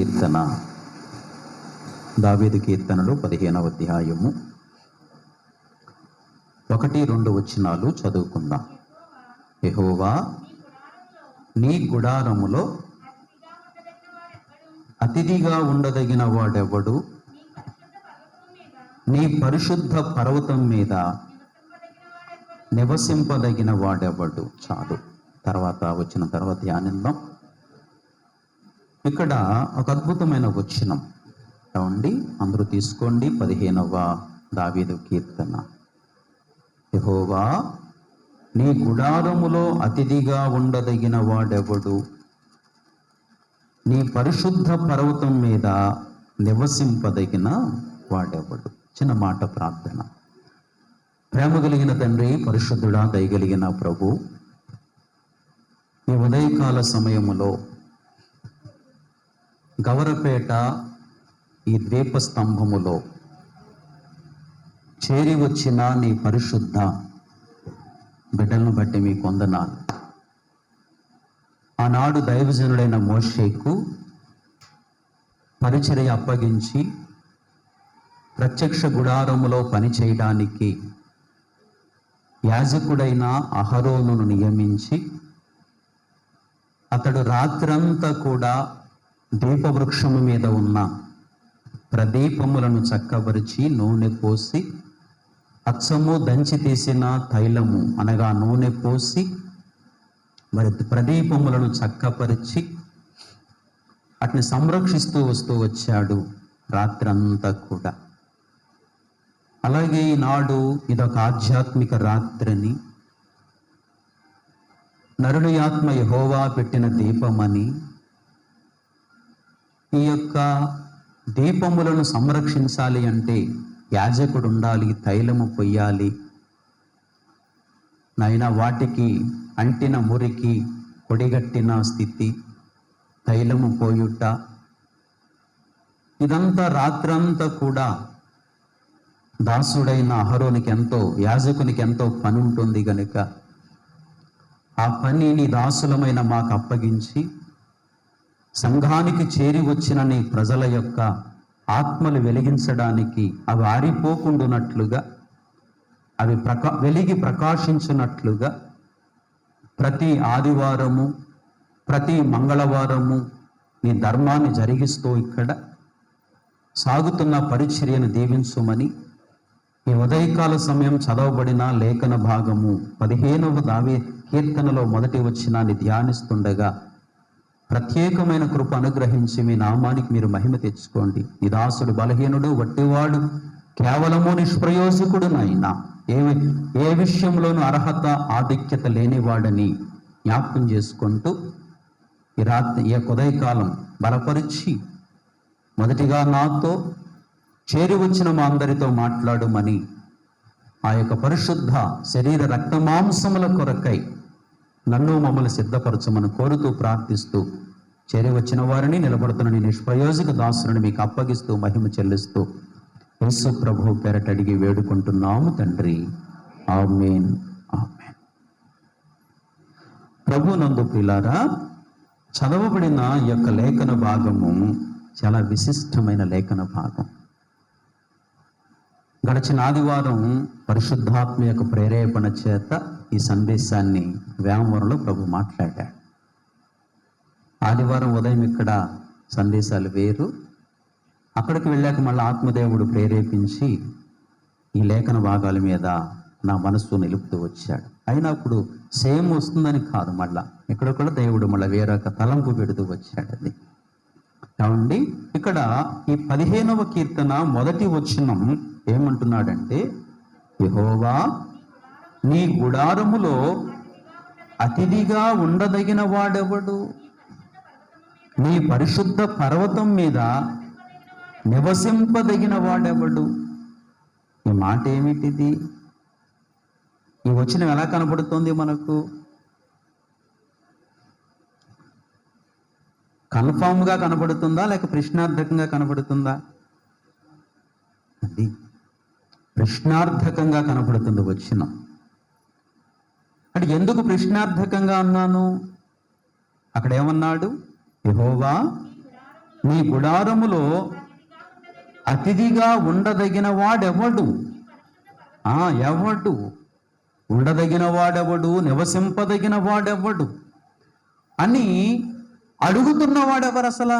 కీర్తన, దావీదు కీర్తనలు 15వ అధ్యాయము 1-2 వచనాలు చదువుకుందాం. యెహోవా, నీ గుడారములో అతిథిగా ఉండదగిన వాడెవడు? నీ పరిశుద్ధ పర్వతం మీద నివసింపదగిన వాడెవడు? చాలు, తర్వాత వచ్చిన తర్వాత ధ్యానిద్దాం. ఇక్కడ ఒక అద్భుతమైన వచనం ఏమండి, అందరూ తీసుకోండి. 15వ దావీదు కీర్తన. యెహోవా, నీ గుడారములో అతిథిగా ఉండదగిన వాడెవడు? నీ పరిశుద్ధ పర్వతం మీద నివసింపదగిన వాడెవడు? చిన్న మాట ప్రార్థన. ప్రేమ కలిగిన తండ్రి, పరిశుద్ధుడా, దయగలిగిన ప్రభు, ఈ ఉదయకాల సమయములో గవరపేట ఈ ద్వీప స్తంభములో చేరి వచ్చిన నీ పరిశుద్ధ బిడ్డలను బట్టి మీ వందనాలు. ఆనాడు దైవజనుడైన మోషేకు పరిచర్య అప్పగించి ప్రత్యక్ష గుడారములో పని చేయడానికి యాజకుడైన అహరోనును నియమించి, అతడు రాత్రంతా కూడా దీపవృక్షము మీద ఉన్న ప్రదీపములను చక్కబరిచి నూనె పోసి, అచ్చము దంచి తీసిన తైలము అనగా నూనె పోసి మరి ప్రదీపములను చక్కపరిచి వాటిని సంరక్షిస్తూ వస్తూ వచ్చాడు రాత్రంతా కూడా. అలాగే ఈనాడు ఇదొక ఆధ్యాత్మిక రాత్రిని, నరుని ఆత్మ యెహోవా పెట్టిన దీపమని, ఈ యొక్క దీపములను సంరక్షించాలి అంటే యాజకుడు ఉండాలి, తైలము పొయ్యాలి. నైనా వాటికి అంటిన మురికి, కొడిగట్టిన స్థితి, తైలము పోయుట, ఇదంతా రాత్రంతా కూడా దాసుడైన అహరోనికి ఎంతో, యాజకునికి ఎంతో పని ఉంటుంది గనుక ఆ పనిని దాసులమైన మాకు అప్పగించి సంఘానికి చేరి వచ్చిన నీ ప్రజల యొక్క ఆత్మలు వెలిగించడానికి, అవి ఆరిపోకుండానట్లుగా, అవి వెలిగి ప్రకాశించినట్లుగా ప్రతి ఆదివారము, ప్రతి మంగళవారము నీ ధర్మాన్ని జరిగిస్తూ ఇక్కడ సాగుతున్న పరిచర్యను దీవించుమని ఈ ఉదయకాల సమయం చదవబడిన లేఖన భాగము 15వ దావీదు కీర్తనలో మొదటి వచనాన్ని ధ్యానిస్తుండగా ప్రత్యేకమైన కృప అనుగ్రహించి మీ నామానికి మీరు మహిమ తెచ్చుకోండి. నీ దాసుడు బలహీనుడు, వట్టివాడు, కేవలము నిష్ప్రయోజకుడు నాయనా, ఏ విషయంలోనూ అర్హత ఆధిక్యత లేనివాడని జ్ఞాపకం చేసుకుంటూ ఈ ఉదయకాలం బలపరిచి మొదటిగా నాతో చేరి వచ్చిన మా అందరితో మాట్లాడుమని ఆ యొక్క పరిశుద్ధ శరీర రక్త మాంసముల కొరకై నన్ను మమ్మల్ని సిద్ధపరచమని కోరుతూ ప్రార్థిస్తూ, చేరి వచ్చిన వారిని, నిలబడుతున్న నీ నిష్ప్రయోజక దాసుని మీకు అప్పగిస్తూ మహిమ చెల్లిస్తూ యేసు ప్రభు పేరట అడిగి వేడుకుంటున్నాము తండ్రి, ఆమేన్, ఆమేన్. ప్రభు నందు ప్రియులారా, చదవబడిన ఈ యొక్క లేఖన భాగము చాలా విశిష్టమైన లేఖన భాగం. గడిచిన ఆదివారం పరిశుద్ధాత్మ యొక్క ప్రేరేపణ చేత ఈ సందేశాన్ని వేమవరంలో ప్రభు మాట్లాడాడు. ఆదివారం ఉదయం ఇక్కడ సందేశాలు వేరు, అక్కడికి వెళ్ళాక మళ్ళీ ఆత్మదేవుడు ప్రేరేపించి ఈ లేఖన భాగాల మీద నా మనస్సు నిలుపుతూ వచ్చాడు. అయినప్పుడు సేమ్ వస్తుందని కాదు, మళ్ళా ఇక్కడ కూడా దేవుడు మళ్ళీ వేరొక తలంపు పెడుతూ వచ్చాడు. అది ఏమండి, ఇక్కడ ఈ 15వ కీర్తన మొదటి వచనం ఏమంటున్నాడంటే, యెహోవా, నీ గుడారములో అతిథిగా ఉండదగిన వాడెవడు? నీ పరిశుద్ధ పర్వతం మీద నివసింపదగిన వాడెవడు? ఈ మాట ఏమిటిది? ఈ వచనం ఎలా కనపడుతోంది మనకు? కన్ఫామ్గా కనపడుతుందా లేక ప్రశ్నార్థకంగా కనపడుతుందా? అది ప్రశ్నార్థకంగా కనపడుతుంది వచనం. అంటే ఎందుకు ప్రశ్నార్థకంగా అన్నాను? అక్కడ ఏమన్నాడు? యెహోవా నీ గుడారములో అతిథిగా ఉండదగిన వాడెవడు? ఎవడు ఉండదగిన వాడెవడు, నివసింపదగిన వాడెవడు అని అడుగుతున్నవాడెవరు అసలు?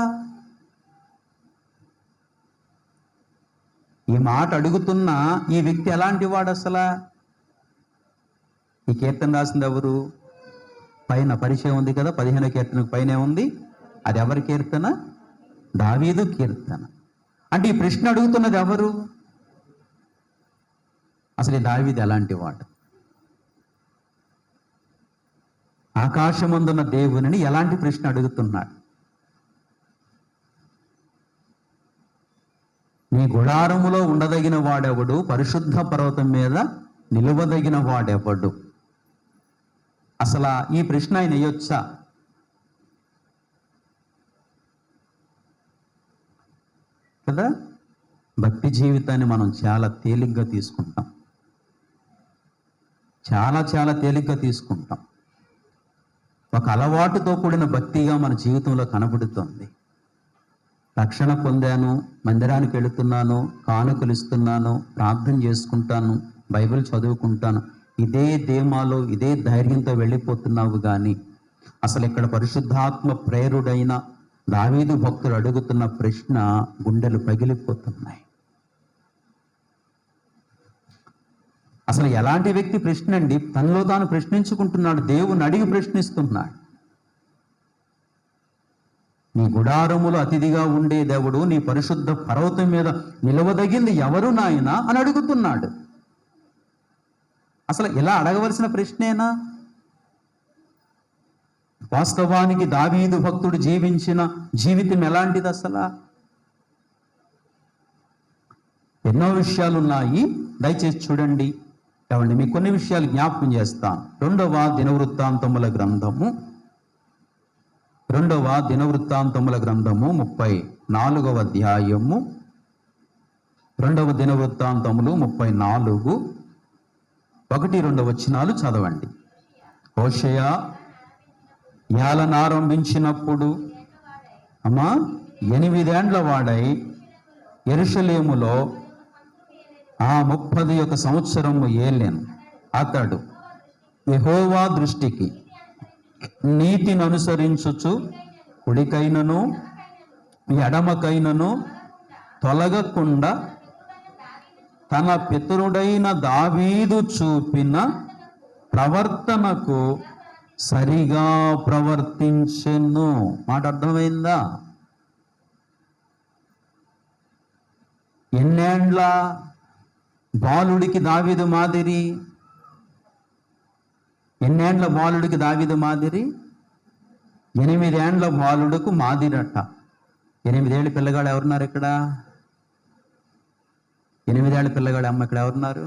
ఈ మాట అడుగుతున్న ఈ వ్యక్తి ఎలాంటి వాడు అసలు? ఈ కీర్తన రాసింది ఎవరు? పైన పరిచయం ఉంది కదా, 15వ కీర్తనకు పైనే ఉంది. అది ఎవరి కీర్తన? దావీదు కీర్తన. అంటే ఈ ప్రశ్న అడుగుతున్నది ఎవరు? అసలు ఈ దావీదు ఎలాంటి వాడు? ఆకాశమందున్న దేవునిని ఎలాంటి ప్రశ్న అడుగుతున్నాడు? నీ గుడారములో ఉండదగిన వాడెవడు, పరిశుద్ధ పర్వతం మీద నిలువదగిన వాడెవడు? అసలు ఈ ప్రశ్న ఆయన వేయొచ్చా? కదా. భక్తి జీవితాన్ని మనం చాలా తేలిగ్గా తీసుకుంటాం, చాలా తేలిగ్గా తీసుకుంటాం. ఒక అలవాటుతో కూడిన భక్తిగా మన జీవితంలో కనబడుతుంది. రక్షణ పొందాను, మందిరానికి వెళుతున్నాను, కానుకలు ఇస్తున్నాను, ప్రార్థన చేసుకుంటాను, బైబిల్ చదువుకుంటాను, ఇదే ధీమాలో ఇదే ధైర్యంతో వెళ్ళిపోతున్నావు. కానీ అసలు ఇక్కడ పరిశుద్ధాత్మ ప్రేరుడైన దావీదు భక్తులు అడుగుతున్న ప్రశ్న గుండెలు పగిలిపోతున్నాయి. అసలు ఎలాంటి వ్యక్తి ప్రశ్న అండి? తనలో తాను ప్రశ్నించుకుంటున్నాడు, దేవుని అడిగి ప్రశ్నిస్తున్నాడు. నీ గుడారములో అతిథిగా ఉండే దేవుడు, నీ పరిశుద్ధ పర్వతం మీద నిలవదగింది ఎవరు నాయనా అని అడుగుతున్నాడు. అసలు ఇలా అడగవలసిన ప్రశ్నేనా? వాస్తవానికి దావీదు భక్తుడు జీవించిన జీవితం ఎలాంటిది అసలు? ఎన్నో విషయాలు ఉన్నాయి, దయచేసి చూడండి. కాబట్టి మీకు కొన్ని విషయాలు జ్ఞాపకం చేస్తాను. 2వ దినవృత్తాంతముల గ్రంథము 34వ అధ్యాయము, 2వ దినవృత్తాంతములు 34, 1-2 వచనాలు చదవండి. హోషేయ ఏలనారంభించినప్పుడు 8 వాడై యెరూషలేములో 31 సంవత్సరము ఏలెను. అతడు యెహోవా దృష్టికి నీతిని అనుసరించుచు కుడికైనను ఎడమకైనను తొలగకుండా తన పితరుడైన దావీదు చూపిన ప్రవర్తనకు సరిగా ప్రవర్తించెను. మాట అర్థమైందా? ఎన్నేండ్ల బాలుడికి దావీదు మాదిరి? ఎన్నేండ్ల బాలుడికి దావీదు మాదిరి? 8 ఏండ్ల బాలుడుకు మాదిరట. 8 ఏళ్ళ పిల్లగాడు ఎవరున్నారు ఇక్కడ? 8 ఏళ్ళ పిల్లగాడు అమ్మ ఇక్కడ ఎవరున్నారు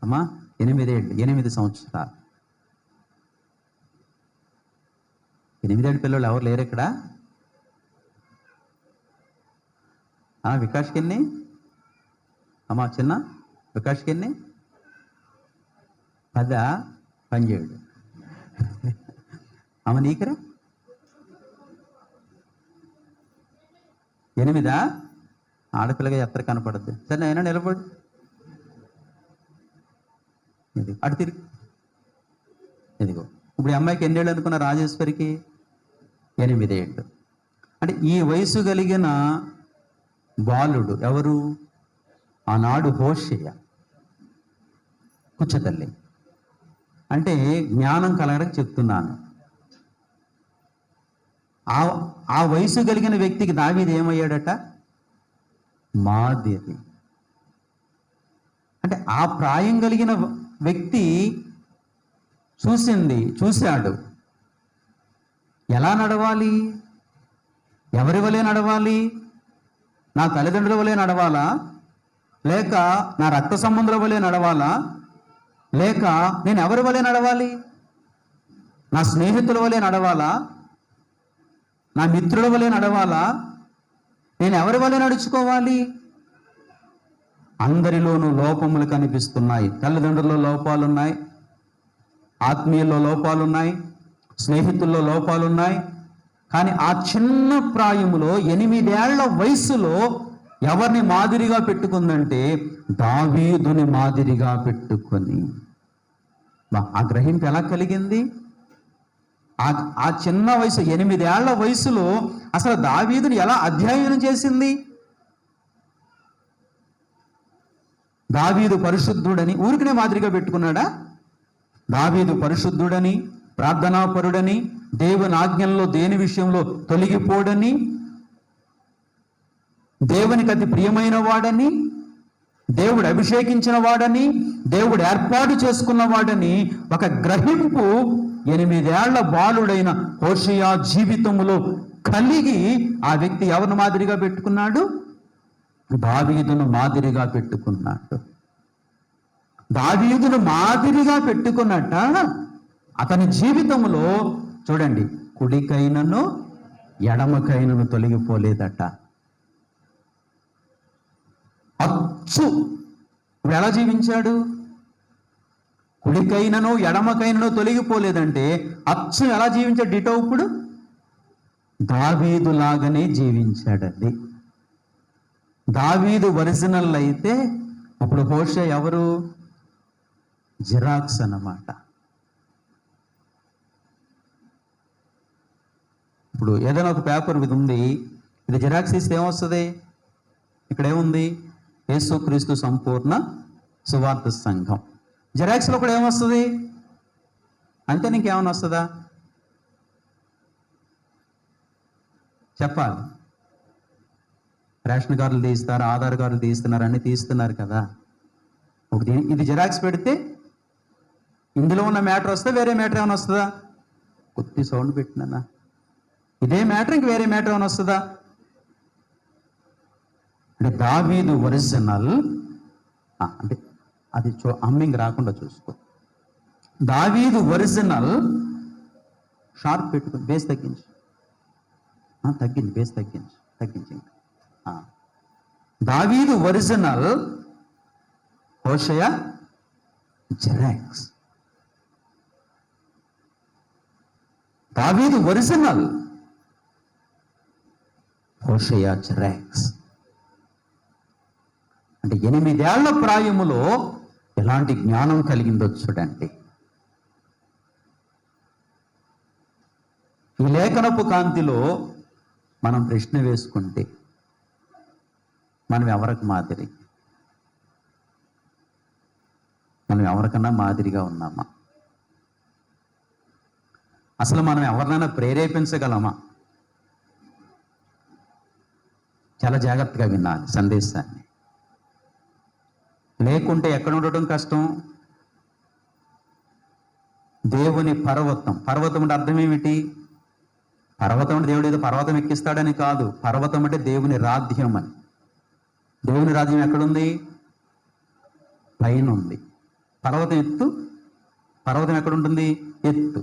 అమ్మా? 8 ఏళ్ళు, 8 సంవత్సరాలు. 8 ఏళ్ళ పిల్లలు ఎవరు లేరు ఇక్కడ? వికాష్కి ఎన్ని అమ్మా? చిన్న వికాష్కి ఎన్ని? 10, 17. అమ్మ నీకురా 8? ఆడపిల్లగా ఎత్తర కనపడద్దు. సరే అయినా నిలబడు, ఇది అటు తిరిగి. ఇదిగో ఇప్పుడు ఈ అమ్మాయికి ఎన్నేళ్ళు అనుకున్న? రాజేశ్వరికి 8 ఏళ్ళు. అంటే ఈ వయసు కలిగిన బాలుడు ఎవరు? ఆనాడు హోషేయ కూర్చోతల్లి. అంటే జ్ఞానం కలగడానికి చెప్తున్నాను. ఆ వయసు కలిగిన వ్యక్తికి దావీదు ఏమయ్యాడట? మాదిరి. అంటే ఆ ప్రాయం కలిగిన వ్యక్తి చూశాడు ఎలా నడవాలి, ఎవరి వలె నడవాలి. నా తల్లిదండ్రుల వలె నడవాలా, లేక నా రక్త సంబంధుల వలె నడవాలా, లేక నేను ఎవరి వలె నడవాలి? నా స్నేహితుల వలె నడవాలా, నా మిత్రుల వలె నడవాలా, నేను ఎవరి వలె నడుచుకోవాలి? అందరిలోనూ లోపములు కనిపిస్తున్నాయి. తల్లిదండ్రుల్లో లోపాలున్నాయి, ఆత్మీయుల్లో లోపాలున్నాయి, స్నేహితుల్లో లోపాలున్నాయి, కానీ ఆ చిన్న ప్రాయములో 8 ఏళ్ల వయసులో ఎవరిని మాదిరిగా పెట్టుకుందంటే దావీదుని మాదిరిగా పెట్టుకొని. ఆ గ్రహింపు ఎలా కలిగింది? ఆ చిన్న వయసు 8 ఏళ్ల వయసులో అసలు దావీదుని ఎలా అధ్యయనం చేసింది? దావీదు పరిశుద్ధుడని ఊరికనే మాదిరిగా పెట్టుకున్నాడా? దావీదు పరిశుద్ధుడని, ప్రార్థనాపరుడని, దేవుని ఆజ్ఞల్లో దేని విషయంలో తొలగిపోడని, దేవునికి అతి ప్రియమైన వాడని, దేవుడు అభిషేకించిన వాడని, దేవుడు ఏర్పాటు చేసుకున్న వాడని ఒక గ్రహింపు 8 ఏళ్ల బాలుడైన హోషేయ జీవితంలో కలిగి ఆ వ్యక్తి ఎవరిని మాదిరిగా పెట్టుకున్నాడు? దావీదును మాదిరిగా పెట్టుకున్నాడు. దావీదును మాదిరిగా పెట్టుకున్నట్ట అతని జీవితంలో చూడండి, కుడికైనను ఎడమకైనను తొలగిపోలేదట. అచ్చు ఇప్పుడు ఎలా జీవించాడు? కుడికైనను ఎడమకైనను తొలగిపోలేదంటే అచ్చు ఎలా జీవించాడు? డిటో ఇప్పుడు దావీదులాగానే జీవించాడండి. దావీదు ఒరిజినల్ అయితే అప్పుడు హోషేయ ఎవరు? జిరాక్స్ అన్నమాట. ఇప్పుడు ఏదైనా ఒక పేపర్ ఇది ఉంది, ఇది జిరాక్స్ ఇస్తే ఏమొస్తుంది? ఇక్కడ ఏముంది? యేసుక్రీస్తు సంపూర్ణ సువార్త సంఘం. జిరాక్స్లో కూడా ఏమొస్తుంది? అంతే, నీకేమైనా వస్తుందా? చెప్పాలి. రేషన్ కార్డులు తీస్తారు, ఆధార్ కార్డులు తీస్తున్నారు, అన్నీ తీస్తున్నారు కదా. ఒకటి ఇది జిరాక్స్ పెడితే ఇందులో ఉన్న మ్యాటర్ వస్తే వేరే మ్యాటర్ ఏమైనా వస్తుందా? కొద్ది సౌండ్ పెట్టినా ఇదే మ్యాటర్ ఇంక వేరే మ్యాటర్ ఏమైనా వస్తుందా? అంటే దావీదు ఒరిజినల్, అంటే అది అమ్మింగ్ రాకుండా చూసుకో. దావీదు ఒరిజినల్ షార్ప్ పెట్టుకుని బేస్ తగ్గించి తగ్గింది, బేస్ తగ్గించి దావీదు ఒరిజినల్, హోషేయ జిరాక్స్. దావీదు ఒరిజినల్, హోషేయ జిరాక్స్. అంటే 8 ఏళ్ల ప్రాయములో ఎలాంటి జ్ఞానం కలిగిందో చూడండి. ఈ లేఖనపు కాంతిలో మనం ప్రశ్న వేసుకుంటే మనం ఎవరికి మాదిరి? మనం ఎవరికన్నా మాదిరిగా ఉన్నామా? అసలు మనం ఎవరినైనా ప్రేరేపించగలమా? చాలా జాగ్రత్తగా వినాలి సందేశాన్ని. లేకుంటే ఎక్కడ ఉండటం కష్టం? దేవుని పర్వతం. పర్వతం అంటే అర్థం ఏమిటి? పర్వతం అంటే దేవుడు ఏదో పర్వతం ఎక్కిస్తాడని కాదు. పర్వతం అంటే దేవుని రాజ్యం అని. దేవుని రాజ్యం ఎక్కడుంది? పైన ఉంది. పర్వతం ఎత్తు, పర్వతం ఎక్కడుంటుంది? ఎత్తు.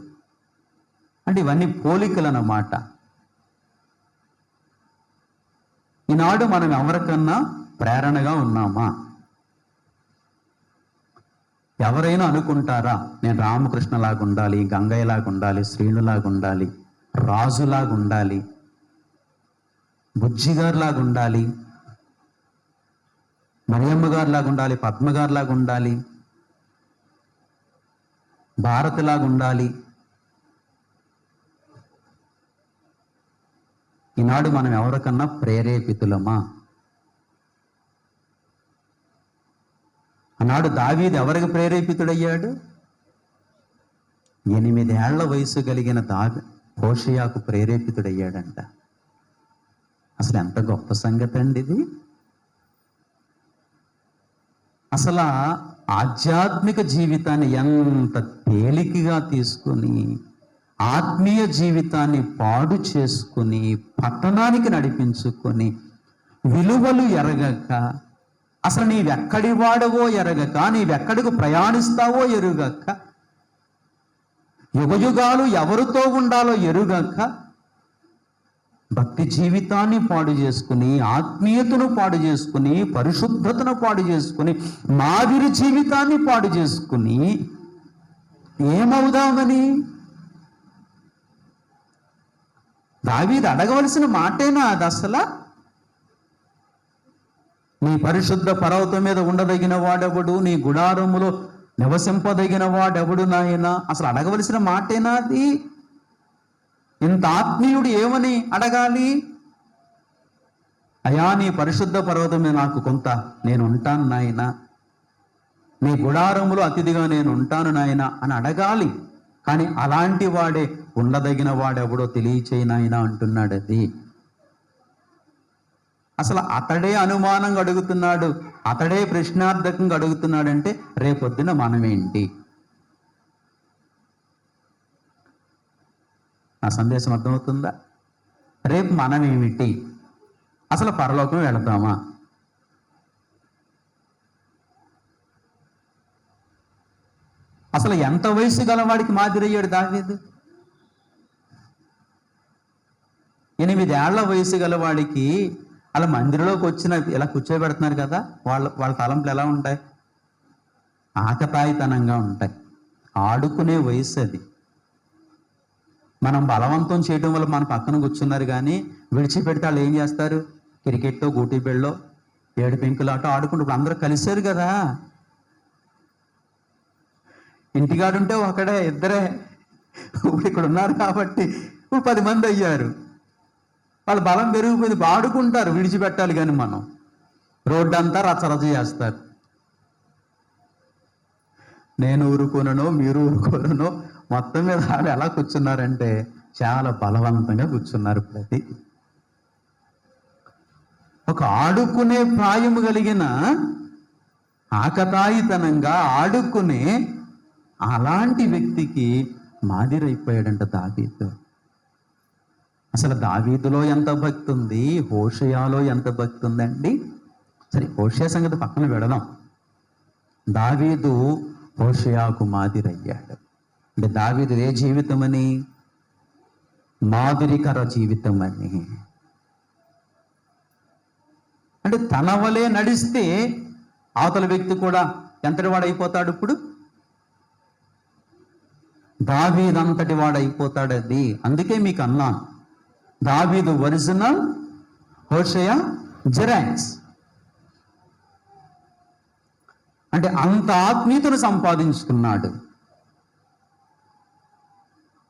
అంటే ఇవన్నీ పోలికలు అన్నమాట. ఈనాడు మనం ఎవరికన్నా ప్రేరణగా ఉన్నామా? ఎవరైనా అనుకుంటారా నేను రామకృష్ణలాగా ఉండాలి, గంగయ్యలాగా ఉండాలి, శ్రీనులాగా ఉండాలి, రాజులాగా ఉండాలి, బుజ్జిగారులాగా ఉండాలి, మరియమ్మ గారిలాగా ఉండాలి, పద్మగారిలాగా ఉండాలి, భారతిలాగా ఉండాలి? ఈనాడు మనం ఎవరికన్నా ప్రేరేపితులమా? ఆనాడు దావీదు ఎవరికి ప్రేరేపితుడయ్యాడు? 8 ఏళ్ల వయసు కలిగిన హోషేయకు ప్రేరేపితుడయ్యాడంట. అసలు ఎంత గొప్ప సంగతి అండి ఇది! అసలు ఆధ్యాత్మిక జీవితాన్ని ఎంత తేలికగా తీసుకుని ఆత్మీయ జీవితాన్ని పాడు చేసుకుని పట్టణానికి నడిపించుకొని విలువలు ఎరగక, అసలు నీవెక్కడి వాడవో ఎరగక, నీవెక్కడికి ప్రయాణిస్తావో ఎరుగక, యుగయుగాలు ఎవరితో ఉండాలో ఎరుగక భక్తి జీవితాన్ని పాడు చేసుకుని, ఆత్మీయతను పాడు చేసుకుని, పరిశుద్ధతను పాడు చేసుకుని, మాదిరి జీవితాన్ని పాడు చేసుకుని ఏమవుదామని? దావీదు అడగవలసిన మాటేనా అది అసలు? నీ పరిశుద్ధ పర్వతం మీద ఉండదగిన వాడెవడు, నీ గుడారములో నివసింపదగిన వాడెవడు నాయనా, అసలు అడగవలసిన మాటేనా అది? ఇంత ఆత్మీయుడు ఏమని అడగాలి? అయా నీ పరిశుద్ధ పర్వతం మీద నాకు కొంత నేను ఉంటాను నాయనా, నీ గుడారములో అతిథిగా నేను ఉంటాను నాయనా అని అడగాలి. కానీ అలాంటి వాడే ఉండదగిన వాడెవడో తెలియచేయి నాయనా అంటున్నాడు. అది అసలు అతడే అనుమానంగా అడుగుతున్నాడు, అతడే ప్రశ్నార్థకంగా అడుగుతున్నాడంటే రేపొద్దున మనమేంటి? నా సందేశం అర్థమవుతుందా? రేపు మనమేమిటి? అసలు పరలోకం వెళతామా? అసలు ఎంత వయసు గలవాడికి మాదిరయ్యాడు దావీదు? 8 ఏళ్ల వయసు గలవాడికి అలా మందిరంలోకి వచ్చిన ఇలా కూర్చోబెడుతున్నారు కదా, వాళ్ళ తలంపులు ఎలా ఉంటాయి? ఆకతాయితనంగా ఉంటాయి. ఆడుకునే వయసు అది. మనం బలవంతం చేయడం వల్ల మన పక్కన కూర్చున్నారు, కానీ విడిచిపెడితే వాళ్ళు ఏం చేస్తారు? క్రికెట్టో గూటీ బెళ్ళో ఏడు పెంకులాటో ఆడుకుంటూ ఇప్పుడు అందరూ కలిశారు కదా. ఇంటికాడుంటే ఒకడే ఇద్దరే, ఇప్పుడు ఇక్కడ ఉన్నారు కాబట్టి 10 మంది అయ్యారు. వాళ్ళ బలం పెరిగిపోయింది, ఆడుకుంటారు. విడిచిపెట్టాలి కానీ మనం రోడ్డు అంతా రచ్చరచ్చ చేస్తారు. నేను ఊరుకోనో మీరు ఊరుకోనో మొత్తం మీద ఆడ ఎలా కూర్చున్నారంటే చాలా బలవంతంగా కూర్చున్నారు. ప్రతి ఒక ఆడుకునే ప్రాయము కలిగిన ఆకతాయితనంగా ఆడుకునే అలాంటి వ్యక్తికి మాదిరైపోయాడంట దావీదు. అసలు దావీదులో ఎంత భక్తి ఉంది, హోషేయాలో ఎంత భక్తి ఉందండి. సరే, హోషేయ సంగతి పక్కన పెడదాం. దావీదు హోషేయాకు మాదిరయ్యాడు. అంటే దావీదు ఏ జీవితం అని? మాదిరికర జీవితం అని. అంటే తన వలే నడిస్తే అవతల వ్యక్తి కూడా ఎంతటి వాడైపోతాడు? ఇప్పుడు దావీదంతటి వాడైపోతాడు. అది అందుకే మీకు అన్నాను, దావీదు ఒరిజినల్, హోషేయ జెరాక్స్. అంటే అంత ఆత్మీయతను సంపాదించుకున్నాడు.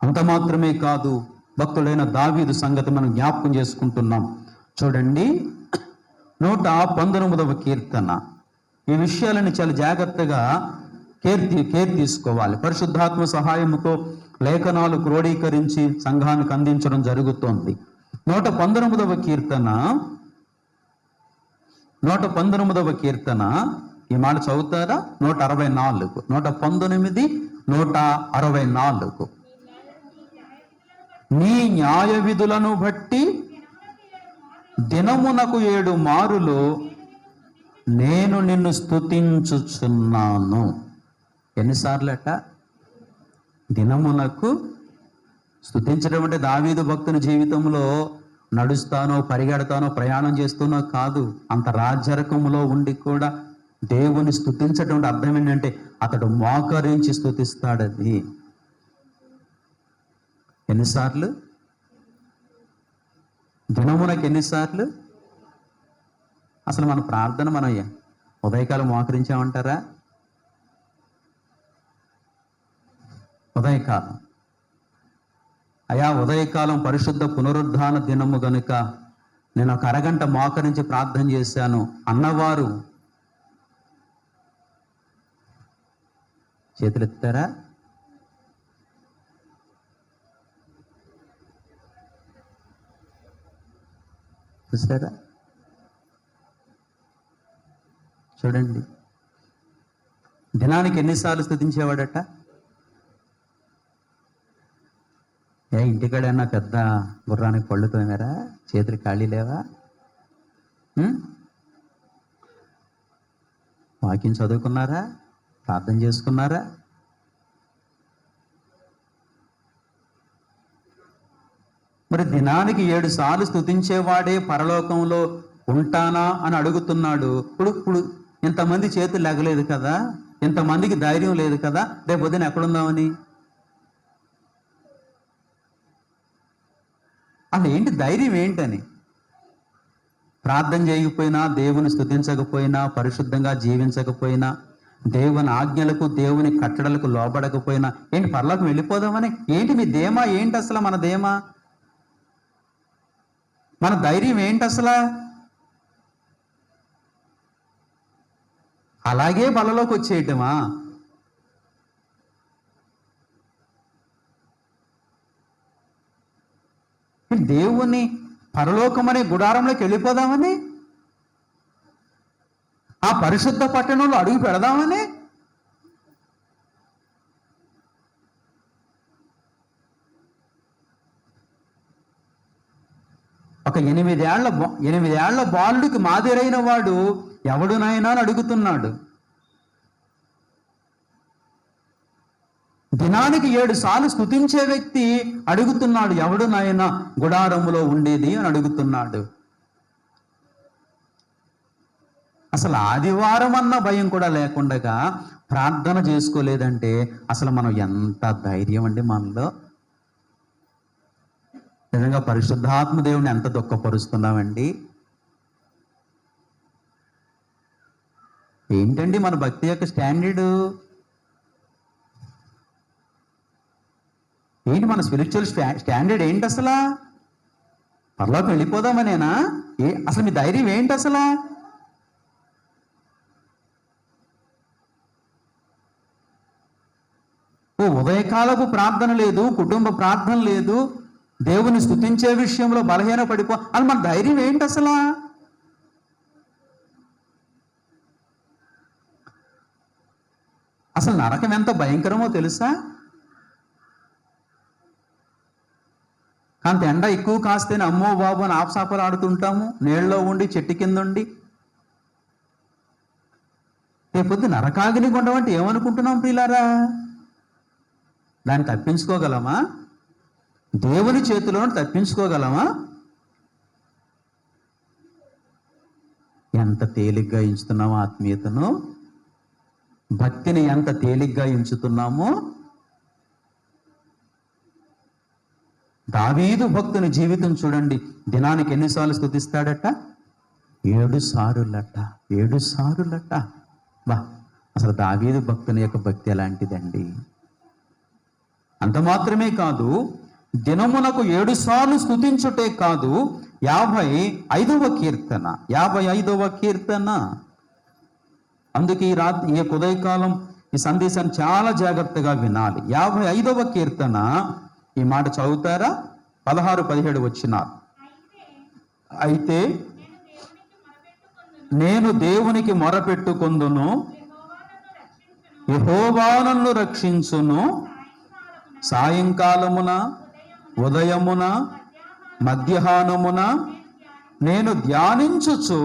అంత మాత్రమే కాదు, భక్తుడైన దావీదు సంగతి మనం జ్ఞాపకం చేసుకుంటున్నాం. చూడండి, 119వ కీర్తన. ఈ విషయాలను చాలా జాగ్రత్తగా కేర్ తీసుకోవాలి. పరిశుద్ధాత్మ సహాయముతో లేఖనాలు క్రోడీకరించి సంఘానికి అందించడం జరుగుతోంది. 119వ కీర్తన, 119వ కీర్తన ఈ మాట చదువుతారా? 164, 119, 164. నీ న్యాయ విధులను బట్టి దినమునకు 7 మారులు నేను నిన్ను స్తుతించుచున్నాను. ఎన్నిసార్లట? దినమునకు. స్తుతించడం అంటే దావీదు భక్తుని జీవితంలో నడుస్తానో, పరిగెడతానో, ప్రయాణం చేస్తానో కాదు. అంత రాజ్యరకంలో ఉండి కూడా దేవుని స్తుతించడం అర్థం ఏంటంటే అతడు మోకరించి స్తుతిస్తాడు. అది ఎన్నిసార్లు? దినమునకు ఎన్నిసార్లు? అసలు మన ప్రార్థన మనం ఉదయకాలం మోకరించామంటారా? ఉదయకాలం, అయా ఉదయకాలం పరిశుద్ధ పునరుద్ధాన దినము గనుక నేను ఒక అరగంట మోకరించి ప్రార్థన చేశాను అన్నవారు చేతులు ఎత్తారా? చూసారా? చూడండి, దినానికి ఎన్నిసార్లు స్తుతించేవాడట? ఇంటికాడన్నా పెద్ద గుర్రానికి పళ్ళు తోమారా? చేతులు ఖాళీ లేవా? వాక్యం చదువుకున్నారా? ప్రార్థన చేసుకున్నారా? మరి దినానికి 7 సార్లు స్తుతించేవాడే పరలోకంలో ఉంటానా అని అడుగుతున్నాడు. ఇప్పుడు ఇంతమంది చేతులు లెగలేదు కదా, ఇంతమందికి ధైర్యం లేదు కదా, రేపు పొద్దున ఎక్కడుందామని? అసలు ఏంటి ధైర్యం ఏంటని? ప్రార్థన చేయకపోయినా, దేవుని స్తుతించకపోయినా, పరిశుద్ధంగా జీవించకపోయినా, దేవుని ఆజ్ఞలకు దేవుని కట్టడలకు లోబడకపోయినా ఏంటి పరలోకం వెళ్ళిపోదామని? ఏంటి మీ ధీమా ఏంటి అసలు? మన ధీమా, మన ధైర్యం ఏంటి అసలు? అలాగే బలలోకి వచ్చేయటమా? దేవుని పరలోకం అనే గుడారంలోకి వెళ్ళిపోదామని, ఆ పరిశుద్ధ పట్టణంలో అడుగు పెడదామని? ఒక 8 ఏళ్ల బాలుడికి మాదిరైన వాడు ఎవడు నాయనా అని అడుగుతున్నాడు. దినానికి 7 సార్లు స్తుతించే వ్యక్తి అడుగుతున్నాడు, ఎవడు నాయనా గుడారములో ఉండేది అని అడుగుతున్నాడు. అసలు ఆదివారం అన్న భయం కూడా లేకుండా ప్రార్థన చేసుకోలేదంటే అసలు మనం ఎంత ధైర్యం అండి మనలో? నిజంగా పరిశుద్ధాత్మ దేవుని ఎంత దుఃఖపరుస్తున్నామండి? ఏంటండి మన భక్తి యొక్క స్టాండర్డు ఏంటి? మన స్పిరిచువల్ స్టాండర్డ్ ఏంటి అసలు? పరలోకి వెళ్ళిపోదామనేనా? అసలు మీ ధైర్యం ఏంటి అసలు? ఉదయకాలపు ప్రార్థన లేదు, కుటుంబ ప్రార్థన లేదు, దేవుని స్తుతించే విషయంలో బలహీన అని మన ధైర్యం ఏంటి అసలు? అసలు నరకం ఎంత భయంకరమో తెలుసా? కాంత ఎండ ఎక్కువ కాస్తేనే అమ్మో బాబు అని ఆపసాపలు ఆడుతుంటాము, నీళ్ళలో ఉండి చెట్టు కింద ఉండి. రేపొద్దు నరకాగ్ని కొండమంటే ఏమనుకుంటున్నాం ప్రియులారా? దాన్ని తప్పించుకోగలమా? దేవుని చేతిలో తప్పించుకోగలమా? ఎంత తేలిగ్గా ఎంచుతున్నామో ఆత్మీయతను, భక్తిని ఎంత తేలిగ్గా ఎంచుతున్నామో. దావీదు భక్తుని జీవితం చూడండి, దినానికి ఎన్నిసార్లు స్తుతిస్తాడట? 7 సార్లుట. 7 సార్లుట. బా, అసలు దావీదు భక్తుని యొక్క భక్తి ఎలాంటిదండి? అంత మాత్రమే కాదు, దినమునకు 7 సార్లు స్తుతించుటే కాదు, 55వ కీర్తన 55వ కీర్తన. అందుకే ఈ ఉదయకాలం ఈ సందేశాన్ని చాలా జాగ్రత్తగా వినాలి. 55వ కీర్తన, ఈ మాట చదువుతారా? 16, 17 వచనాలు. అయితే నేను దేవునికి మొరపెట్టుకొందును, యెహోవా నన్ను రక్షించును. సాయంకాలమున, ఉదయమున, మధ్యాహ్నమున నేను ధ్యానించుచు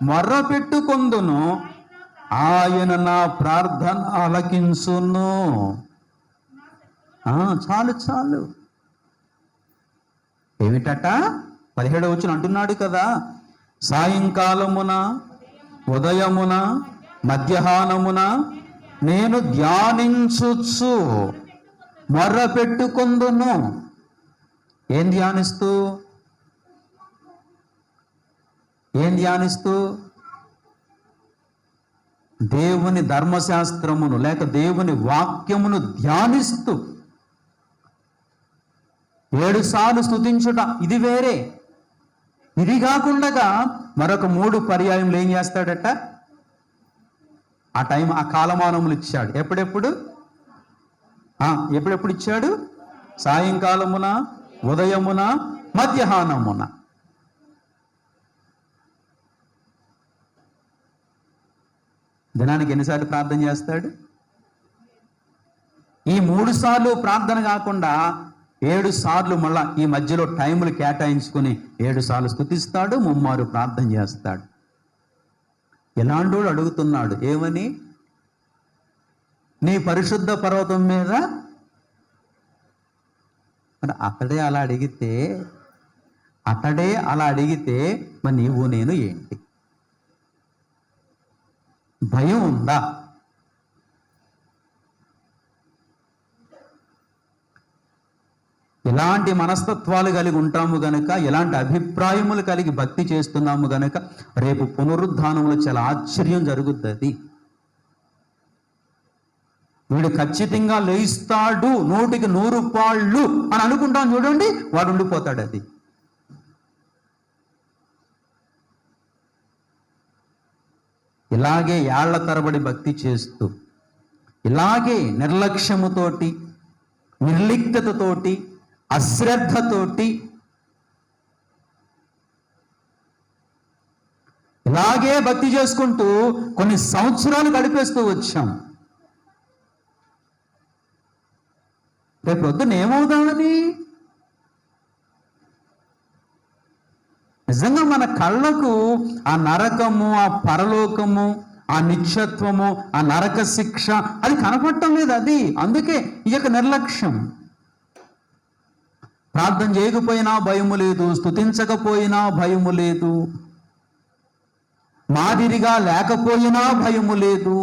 మొర్రపెట్టుకొందును, ఆయన నా ప్రార్థన ఆలకించును. చాలు చాలు. ఏమిటట? 17 వచనం అంటున్నాడు కదా, సాయంకాలమున, ఉదయమున, మధ్యాహ్నమున నేను ధ్యానించుచు మొర్రపెట్టుకొందును. ఏం ధ్యానిస్తూ? దేవుని ధర్మశాస్త్రమును లేక దేవుని వాక్యమును ధ్యానిస్తూ 7 సార్లు స్తుతించుట ఇది వేరే. ఇది కాకుండా మరొక 3 పర్యాయములు ఏం చేస్తాడట? ఆ కాలమానములు ఇచ్చాడు. ఎప్పుడెప్పుడు ఇచ్చాడు? సాయంకాలమున, ఉదయమున, మధ్యాహ్నమున. దినానికి ఎన్నిసార్లు ప్రార్థన చేస్తాడు? ఈ 3 సార్లు ప్రార్థన కాకుండా 7 సార్లు మళ్ళా ఈ మధ్యలో టైములు కేటాయించుకుని 7 సార్లు స్తుతిస్తాడు, 3 మారు ప్రార్థన చేస్తాడు. ఎలాంటోడు అడుగుతున్నాడు, ఏమని? నీ పరిశుద్ధ పర్వతం మీద. అతడే అలా అడిగితే మరి నీవు నేను ఏంటి? భయం ఉందా? ఎలాంటి మనస్తత్వాలు కలిగి ఉంటాము గనక, ఎలాంటి అభిప్రాయములు కలిగి భక్తి చేస్తున్నాము గనక రేపు పునరుద్ధానంలో చాలా ఆశ్చర్యం జరుగుతుంది. వీడు ఖచ్చితంగా లేయిస్తాడు 100కి 100 పాళ్ళు అని అనుకుంటాం చూడండి, వాడు ఉండిపోతాడు. అది ఇలాగే ఏళ్ల తరబడి భక్తి చేస్తూ, ఇలాగే నిర్లక్ష్యముతోటి, నిర్లిప్తతతోటి, అశ్రద్ధతోటి, ఇలాగే భక్తి చేసుకుంటూ కొన్ని సంవత్సరాలు గడిపేస్తూ వచ్చాం. రేపు పొద్దున్న ఏమవుతామని నిజంగా మన కళ్ళకు ఆ నరకము, ఆ పరలోకము, ఆ నిత్యత్వము, ఆ నరక శిక్ష అది కనపడటం లేదు. అది అందుకే ఈ యొక్క నిర్లక్ష్యం. ప్రార్థన చేయకపోయినా భయము లేదు, స్తుతించకపోయినా భయము లేదు, మాదిరిగా లేకపోయినా భయము లేదు.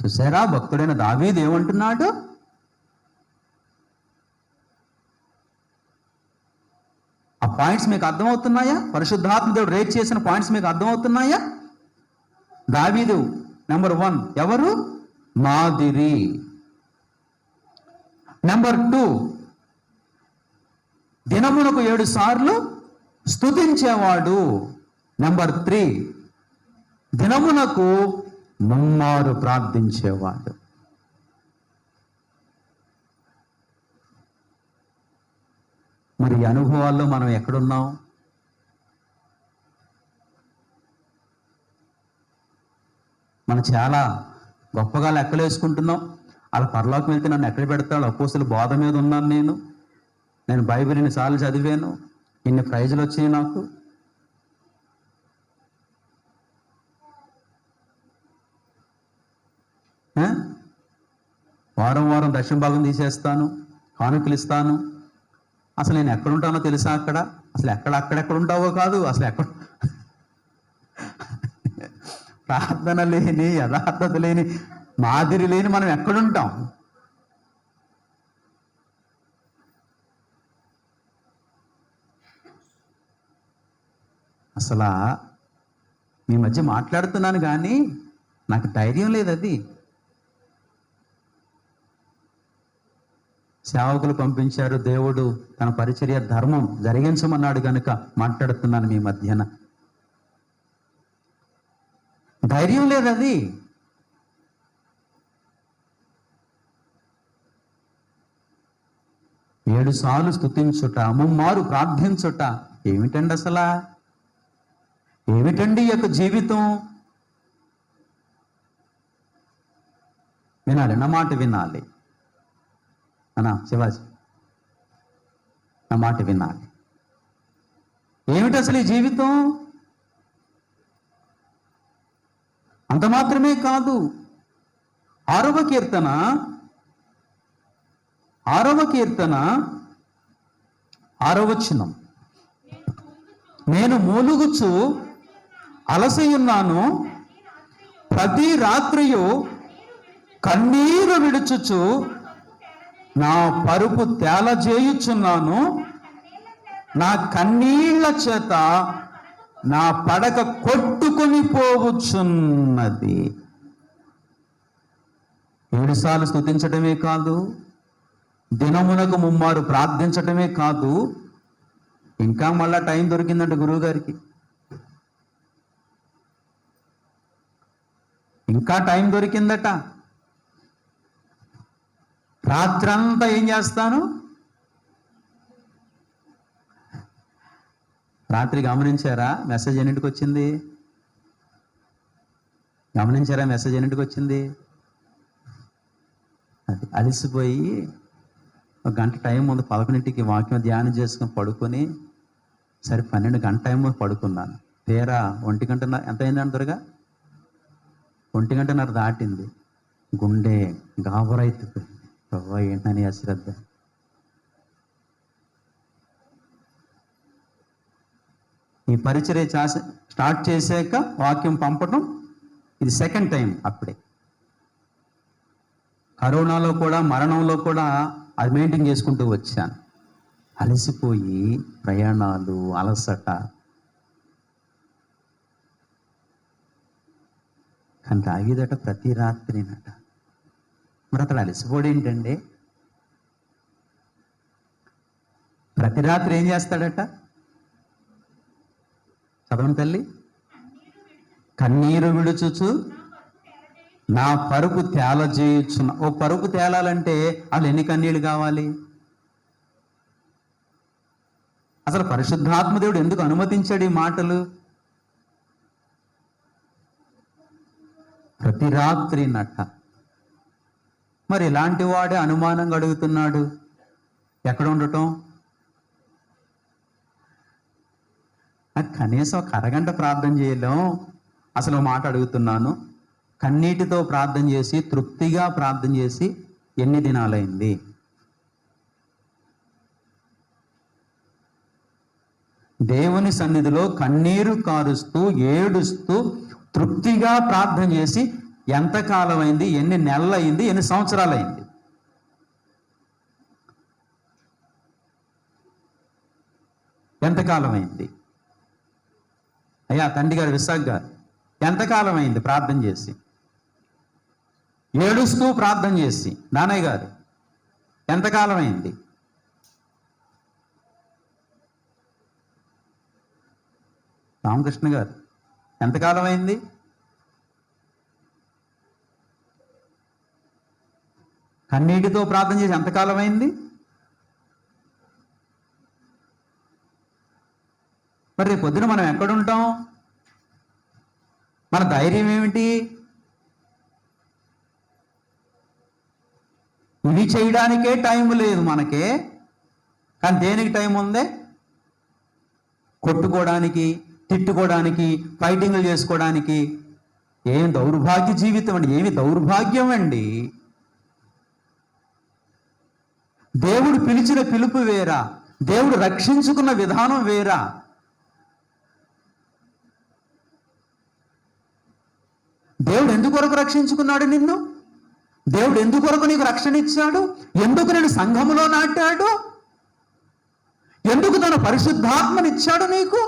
చూసారా, భక్తుడైన దావీదు ఏమంటున్నాడు? ఆ పాయింట్స్ మీకు అర్థమవుతున్నాయా? పరిశుద్ధాత్మ దేవుడు రేట్ చేసిన పాయింట్స్ మీకు అర్థమవుతున్నాయా? దావీదు నెంబర్ 1 ఎవరు? మాదిరి. నెంబర్ 2 దినమునకు 7 సార్లు స్తుతించేవాడు. నెంబర్ 3 దినమునకు 3 మారు ప్రార్థించేవాడు. మరి ఈ అనుభవాల్లో మనం ఎక్కడున్నాం? మనం చాలా గొప్పగా లెక్కలేసుకుంటున్నాం. అలా పరలోకం వెళ్తే నన్ను ఎక్కడ పెడతాడు? అపోస్తలుల బోధ మీద ఉన్నాను నేను బైబిల్ ఇన్నిసార్లు చదివాను, ఇన్ని ప్రైజులు వచ్చాయి నాకు. వారం వారం దశమ భాగం తీసేస్తాను, కానుకలు ఇస్తాను. అసలు నేను ఎక్కడుంటానో తెలుసా? అసలు అక్కడెక్కడ ఉంటావో కాదు, అసలు ఎక్కడ ప్రార్థన లేని, యథార్థత లేని, మాదిరి లేని మనం ఎక్కడుంటాం? అసలు మీ మధ్య మాట్లాడుతున్నాను కానీ నాకు ధైర్యం లేదు. అది సేవకులు పంపించారు, దేవుడు తన పరిచర్య ధర్మం జరిగించమన్నాడు కనుక మాట్లాడుతున్నాను మీ మధ్యన. ధైర్యం లేదు. అది ఏడు సార్లు స్తుతించుట, 3 మారు ప్రార్థించుట ఏమిటండి? అసలా ఏమిటండి ఈ యొక్క జీవితం? వినాలి, నా మాట వినాలి అన్నా శివాజీ, నా మాట వినాలి. ఏమిటి అసలు ఈ జీవితం? అంత మాత్రమే కాదు. 6వ కీర్తన 6వ వచనం, నేను మూలుగుచు అలసియున్నాను, ప్రతి రాత్రియు కన్నీరు విడుచుచు నా పరుపు తేలజేయుచున్నాను, నా కన్నీళ్ల చేత నా పడక కొట్టుకొని పోవచ్చున్నది. 7 సార్లు స్తుతించడమే కాదు, దినమునకు 3 మారు ప్రార్థించడమే కాదు, ఇంకా మళ్ళా టైం దొరికిందంట గురువు గారికి. ఇంకా టైం దొరికిందట. రాత్రంతా ఏం చేస్తాను? రాత్రి గమనించారా మెసేజ్ ఎన్నింటికి వచ్చింది? అది అలిసిపోయి 1 గంట టైం ముందు 11ంటికి వాక్యం ధ్యానం చేసుకుని పడుకొని, సరే 12 గంట టైం ముందు పడుకున్నాను. తీరా 1 గంట ఎంత అయిందని త్వరగా 1 గంటన్నర దాటింది. గుండె గాబరైతుంది. ప్రభా ఏంటని అశ్రద్ధ. ఈ పరిచర్య స్టార్ట్ చేశాక వాక్యం పంపటం ఇది 2nd టైం. అప్పుడే కరోనాలో కూడా, మరణంలో కూడా అది మెయింటైన్ చేసుకుంటూ వచ్చాను. అలసిపోయి ప్రయాణాలు, అలసట. కానీ దావీదట ప్రతి రాత్రినట. మరి అతడు అలసిపోడేంటండి? ప్రతి రాత్రి ఏం చేస్తాడట? చదవండి తల్లి. కన్నీరు విడుచుచు నా పరుపు తేలజేయుచున్న. ఓ పరుపు తేలాలంటే వాళ్ళు ఎన్ని కన్నీళ్ళు కావాలి? అసలు పరిశుద్ధాత్మ దేవుడు ఎందుకు అనుమతించాడు ఈ మాటలు? ప్రతి రాత్రి నట్ట. మరి ఇలాంటి వాడే అనుమానంగా అడుగుతున్నాడు, ఎక్కడ ఉండటం? కనీసం ఒక అరగంట ప్రార్థన చేయలేం. అసలు మాట అడుగుతున్నాను, కన్నీటితో ప్రార్థన చేసి, తృప్తిగా ప్రార్థన చేసి ఎన్ని దినాలైంది? దేవుని సన్నిధిలో కన్నీరు కారుస్తూ, ఏడుస్తూ, తృప్తిగా ప్రార్థన చేసి ఎంతకాలం అయింది? ఎన్ని నెలలు అయింది? ఎన్ని సంవత్సరాలు అయింది? ఎంతకాలం అయింది? అయ్యా తండ్రి గారు, విశాఖ గారు, ఎంతకాలం అయింది ప్రార్థన చేసి? ఏడుస్తూ ప్రార్థన చేసి. నాన్నయ్య గారు, ఎంతకాలం అయింది? రామకృష్ణ గారు, ఎంతకాలం అయింది? కన్నీటితో ప్రార్థన చేసి ఎంతకాలం అయింది? మరి రేపు పొద్దున మనం ఎక్కడుంటాం? మన ధైర్యం ఏమిటి? ఇవి చేయడానికే టైం లేదు మనకే. కానీ దేనికి టైం ఉంది? కొట్టుకోవడానికి, తిట్టుకోవడానికి, ఫైటింగ్లు చేసుకోవడానికి. ఏం దౌర్భాగ్య జీవితం అండి! ఏమి దౌర్భాగ్యం అండి! దేవుడు పిలిచిన పిలుపు వేరా, దేవుడు రక్షించుకున్న విధానం వేరా. దేవుడు ఎందుకొరకు రక్షించుకున్నాడు నిన్ను? దేవుడు ఎందుకొరకు నీకు రక్షణ ఇచ్చాడు? ఎందుకు నేను సంఘములో నాటాడు? ఎందుకు తన పరిశుద్ధాత్మనిచ్చాడు నీకు?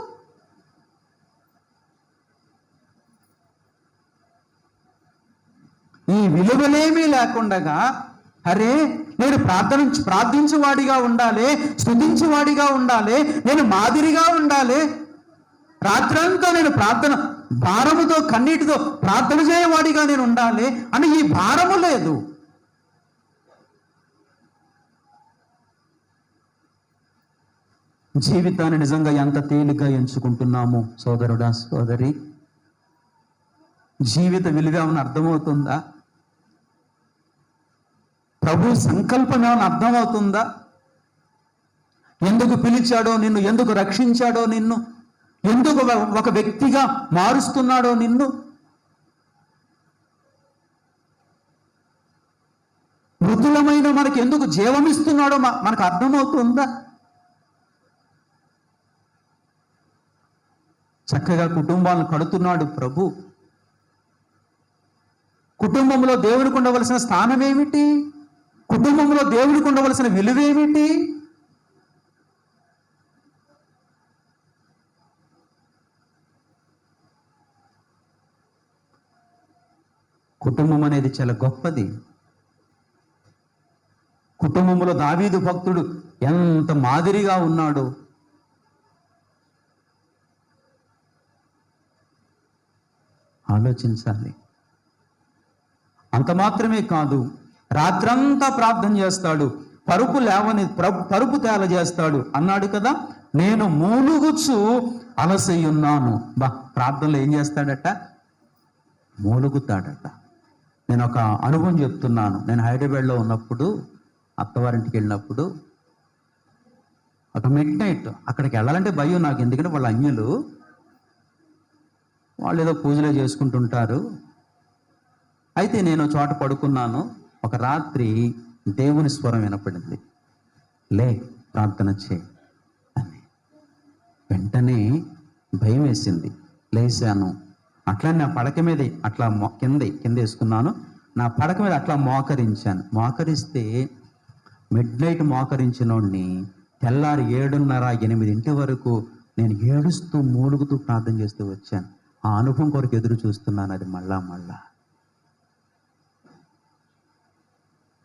ఈ విలువలేమీ లేకుండగా, అరే నేను ప్రార్థించేవాడిగా ఉండాలి, స్తుతించేవాడిగా ఉండాలి, నేను మాదిరిగా ఉండాలి, రాత్రంతా నేను ప్రార్థన భారముతో, కన్నీటితో ప్రార్థన చేయవాడిగా నేను ఉండాలి అని ఈ భారము లేదు. జీవితాన్ని నిజంగా ఎంత తేలిగ్గా ఎంచుకుంటున్నాము సోదరుడా, సోదరి. జీవిత విలువ ఏమైనా అర్థమవుతుందా? ప్రభు సంకల్పం ఏమైనా అర్థమవుతుందా? ఎందుకు పిలిచాడో నిన్ను, ఎందుకు రక్షించాడో నిన్ను, ఎందుకు ఒక వ్యక్తిగా మారుస్తున్నాడో నిన్ను, మృతులమైన మనకి ఎందుకు జీవమిస్తున్నాడో మనకు అర్థమవుతుందా? చక్కగా కుటుంబాలను కడుతున్నాడు ప్రభు. కుటుంబంలో దేవునికి ఉండవలసిన స్థానం ఏమిటి? కుటుంబంలో దేవునికి ఉండవలసిన విలువ ఏమిటి? కుటుంబం అనేది చాలా గొప్పది. కుటుంబంలో దావీదు భక్తుడు ఎంత మాదిరిగా ఉన్నాడు. ఆలోచించాలి. అంత మాత్రమే కాదు, రాత్రంతా ప్రార్థన చేస్తాడు, పరుపు తేల చేస్తాడు అన్నాడు కదా. నేను మూలుగుచు అలసయ్యున్నాను. ప్రార్థనలో ఏం చేస్తాడట? మూలుగుతాడట. నేను ఒక అనుభవం చెప్తున్నాను. నేను హైదరాబాద్లో ఉన్నప్పుడు, అత్తవారింటికి వెళ్ళినప్పుడు, ఒక మిడ్ నైట్ అక్కడికి వెళ్ళాలంటే భయం నాకు. ఎందుకంటే వాళ్ళ అన్యులు, వాళ్ళు ఏదో పూజలు చేసుకుంటుంటారు. అయితే నేను చోట పడుకున్నాను. ఒక రాత్రి దేవుని స్వరం వినపడింది, లే ప్రార్థన చేయి అని. వెంటనే భయం వేసింది. లేచాను. అట్లా నా పడక మీద అట్లా కింద వేసుకున్నాను. నా పడక మీద అట్లా మోకరించాను. మోకరిస్తే మిడ్ నైట్ మోకరించినోడిని తెల్లారి 7:30-8 వరకు నేను ఏడుస్తూ మూలుగుతూ ప్రార్థన చేస్తూ వచ్చాను. ఆ అనుభవం కొరకు ఎదురు చూస్తున్నాను. అది మళ్ళా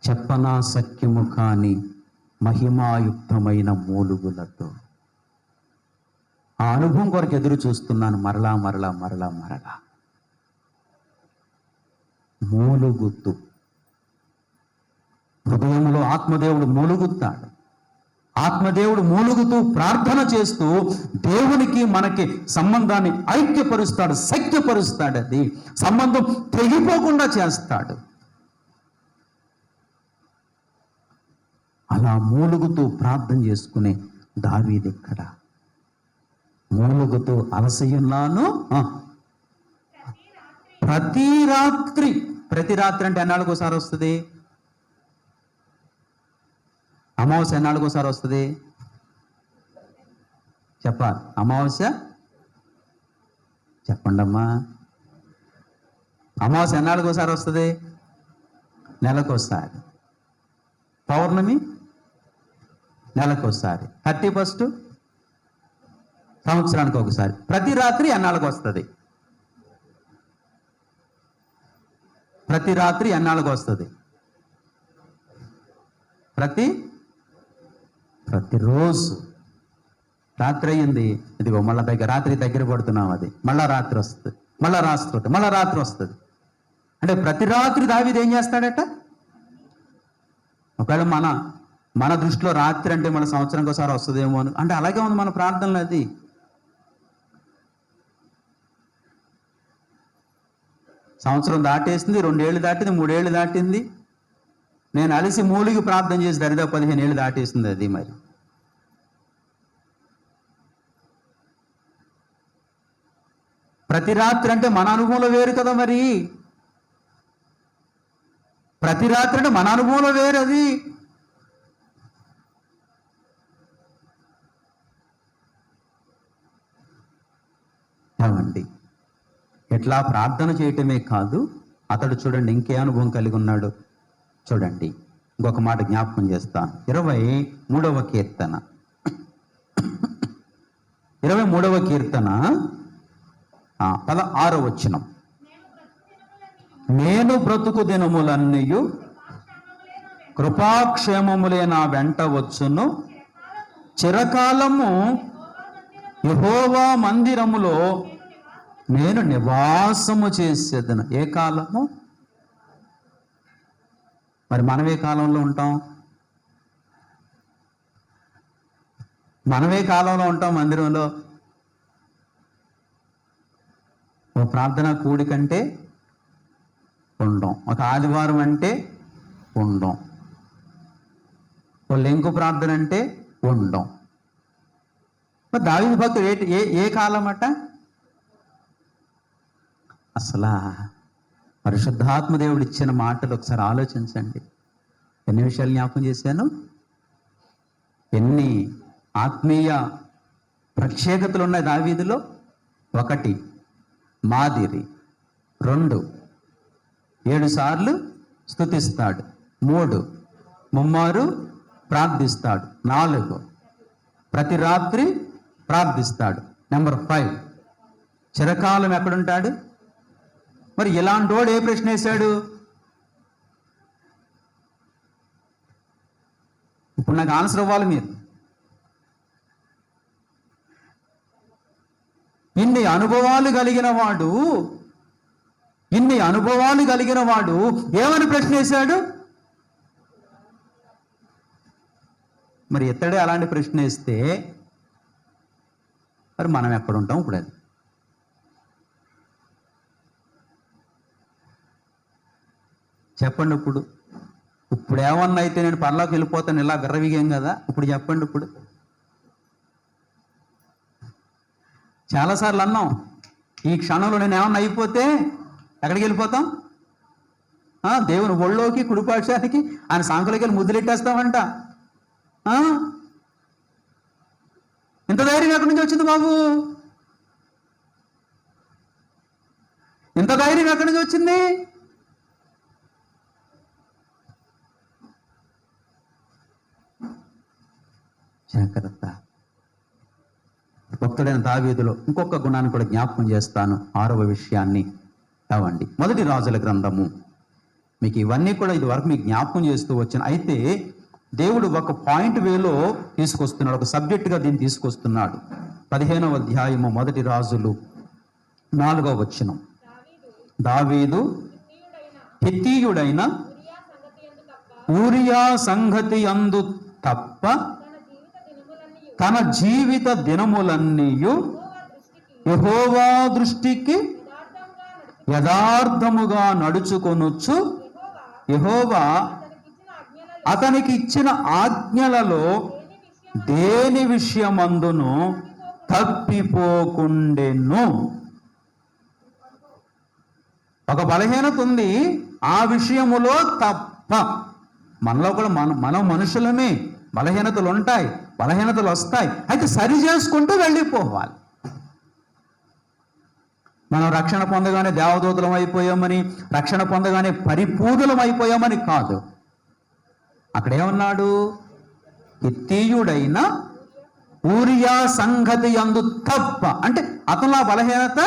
చెప్పనా సఖ్యము కాని మహిమాయుక్తమైన మూలుగులతో ఆ అనుభవం కొరకు ఎదురు చూస్తున్నాను. మరలా మూలుగుతూ హృదయంలో ఆత్మదేవుడు మూలుగుతాడు. ఆత్మదేవుడు మూలుగుతూ ప్రార్థన చేస్తూ దేవునికి మనకి సంబంధాన్ని ఐక్యపరుస్తాడు, సఖ్యపరుస్తాడు. అది సంబంధం తెగిపోకుండా చేస్తాడు. అలా మూలుగుతూ ప్రార్థన చేసుకునే దావీదు ఇక్కడ మూలుగుతూ అలసియున్నాను. ప్రతి రాత్రి అంటే ఎన్నాళ్ళకి ఒకసారి వస్తుంది? అమావాస్య ఎన్నాళ్ళకి ఒకసారి వస్తుంది? చెప్పాలి. అమావాస్య చెప్పండి అమ్మా. అమావాస్య ఎన్నాళ్ళకి ఒకసారి వస్తుంది? నెలకోసారి. పౌర్ణమి నెలకోసారి. 31 సంవత్సరానికి ఒకసారి. ప్రతి రాత్రి ఎన్నాళ్ళకి వస్తుంది? ప్రతి రాత్రి ఎన్నాళ్ళకి వస్తుంది? ప్రతిరోజు రాత్రి అయ్యింది, ఇదిగో మళ్ళా రాత్రి దగ్గర పడుతున్నాం. అది మళ్ళా రాత్రి వస్తుంది, మళ్ళా రాత్రి వస్తుంది. అంటే ప్రతి రాత్రి దావీదు ఏం చేస్తాడట? ఒకవేళ మన దృష్టిలో రాత్రి అంటే మన సంవత్సరానికి ఒకసారి వస్తుందేమో అని అంటే అలాగే ఉంది మన ప్రార్థనలు. అది సంవత్సరం దాటేసింది, 2 ఏళ్ళు దాటింది, 3 ఏళ్ళు దాటింది. నేను అలసి మూలిగి ప్రార్థన చేసి దరిదాపు 15 ఏళ్ళు దాటేసింది. అది మరి ప్రతి రాత్రి అంటే మన అనుభవంలో వేరు కదా. మరి ప్రతి రాత్రి అంటే మన అనుభవంలో వేరు. అది ఏమండి, ఎట్లా ప్రార్థన చేయటమే కాదు, అతడు చూడండి ఇంకే అనుభవం కలిగి ఉన్నాడు. చూడండి, ఇంకొక మాట జ్ఞాపకం చేస్తాను. 23వ కీర్తన 16వ వచనం. నేను బ్రతుకు దినములన్నీయు కృపాక్షేమములే నా వెంట వచ్చును. చిరకాలము యెహోవా మందిరములో నేను నివాసము చేసేదను. ఏ కాలము? మరి మనం ఏ కాలంలో ఉంటాం? మనమే కాలంలో ఉంటాం మందిరంలో. ఓ ప్రార్థన కూడికంటే ఉండం, ఒక ఆదివారం అంటే ఉండం, ఓ లెంకు ప్రార్థన అంటే ఉండం. మరి దావీదు భక్తుడు ఏ కాలం అట? అసలు పరిశుద్ధాత్మ దేవుడు ఇచ్చిన మాటలు ఒకసారి ఆలోచించండి. ఎన్ని విషయాలు జ్ఞాపకం చేశాను, ఎన్ని ఆత్మీయ ప్రత్యేకతలు ఉన్నాయి దావీదులో. 1 మాదిరి, 2 7 సార్లు స్తుతిస్తాడు, 3 ముమ్మారు ప్రార్థిస్తాడు, 4 ప్రతి రాత్రి ప్రార్థిస్తాడు, నెంబర్ 5 చిరకాలం ఎక్కడుంటాడు. మరి ఇలాంటి వాడు ఏ ప్రశ్న వేశాడు? ఇప్పుడు నాకు ఆన్సర్ ఇవ్వాలి మీరు. ఇన్ని అనుభవాలు కలిగిన వాడు ఏమని ప్రశ్న వేశాడు? మరి ఇతడే అలాంటి ప్రశ్న వేస్తే మరి మనం ఎక్కడుంటాం ఇప్పుడు? అది చెప్పండి. ఇప్పుడు ఏమన్నా అయితే నేను పరలోకి వెళ్ళిపోతాను ఇలా విర్రవిగాం కదా. ఇప్పుడు చెప్పండి. ఇప్పుడు చాలాసార్లు అన్నాం, ఈ క్షణంలో నేను ఏమన్నా అయిపోతే ఎక్కడికి వెళ్ళిపోతాం? దేవుని ఒళ్ళోకి, కుడిపాక్షానికి, ఆయన సాంకులకి వెళ్ళి ముద్దులెట్టేస్తామంట. ఇంత ధైర్యం ఎక్కడి నుంచి వచ్చింది బాబు? ఇంత ధైర్యం ఎక్కడి నుంచి వచ్చింది? జాగ్రత్త. భక్తుడైన దావీదులో ఇంకొక గుణాన్ని కూడా జ్ఞాపకం చేస్తాను. 6వ విషయాన్ని కావండి. 1 రాజుల గ్రంథము. మీకు ఇవన్నీ కూడా ఇది వరకు మీకు జ్ఞాపకం చేస్తూ వచ్చాను. అయితే దేవుడు ఒక పాయింట్ వేలో తీసుకొస్తున్నాడు, ఒక సబ్జెక్టుగా దీన్ని తీసుకొస్తున్నాడు. 15వ అధ్యాయము 1 రాజులు 4వ వచనం. దావీదు హిత్తీయుడైన ఊరియా సంగతి యందు తప్ప తన జీవిత దినములన్నీయు యెహోవా దృష్టికి యథార్థముగా నడుచుకొనొచ్చు యెహోవా అతనికి ఇచ్చిన ఆజ్ఞలలో దేని విషయమందును తప్పిపోకుండెను. ఒక బలహీనత ఉంది, ఆ విషయములో తప్ప. మనలో కూడా మనం మనుషులమే, బలహీనతలు ఉంటాయి, బలహీనతలు వస్తాయి. అయితే సరి చేసుకుంటూ వెళ్ళిపోవాలి. మనం రక్షణ పొందగానే దేవదూతలం అయిపోయామని, రక్షణ పొందగానే పరిపూర్ణులం అయిపోయామని కాదు. అక్కడ ఏమన్నాడు? హిత్తీయుడైన ఊరియా సంగతి యందు తప్ప, అంటే అతను ఆ బలహీనత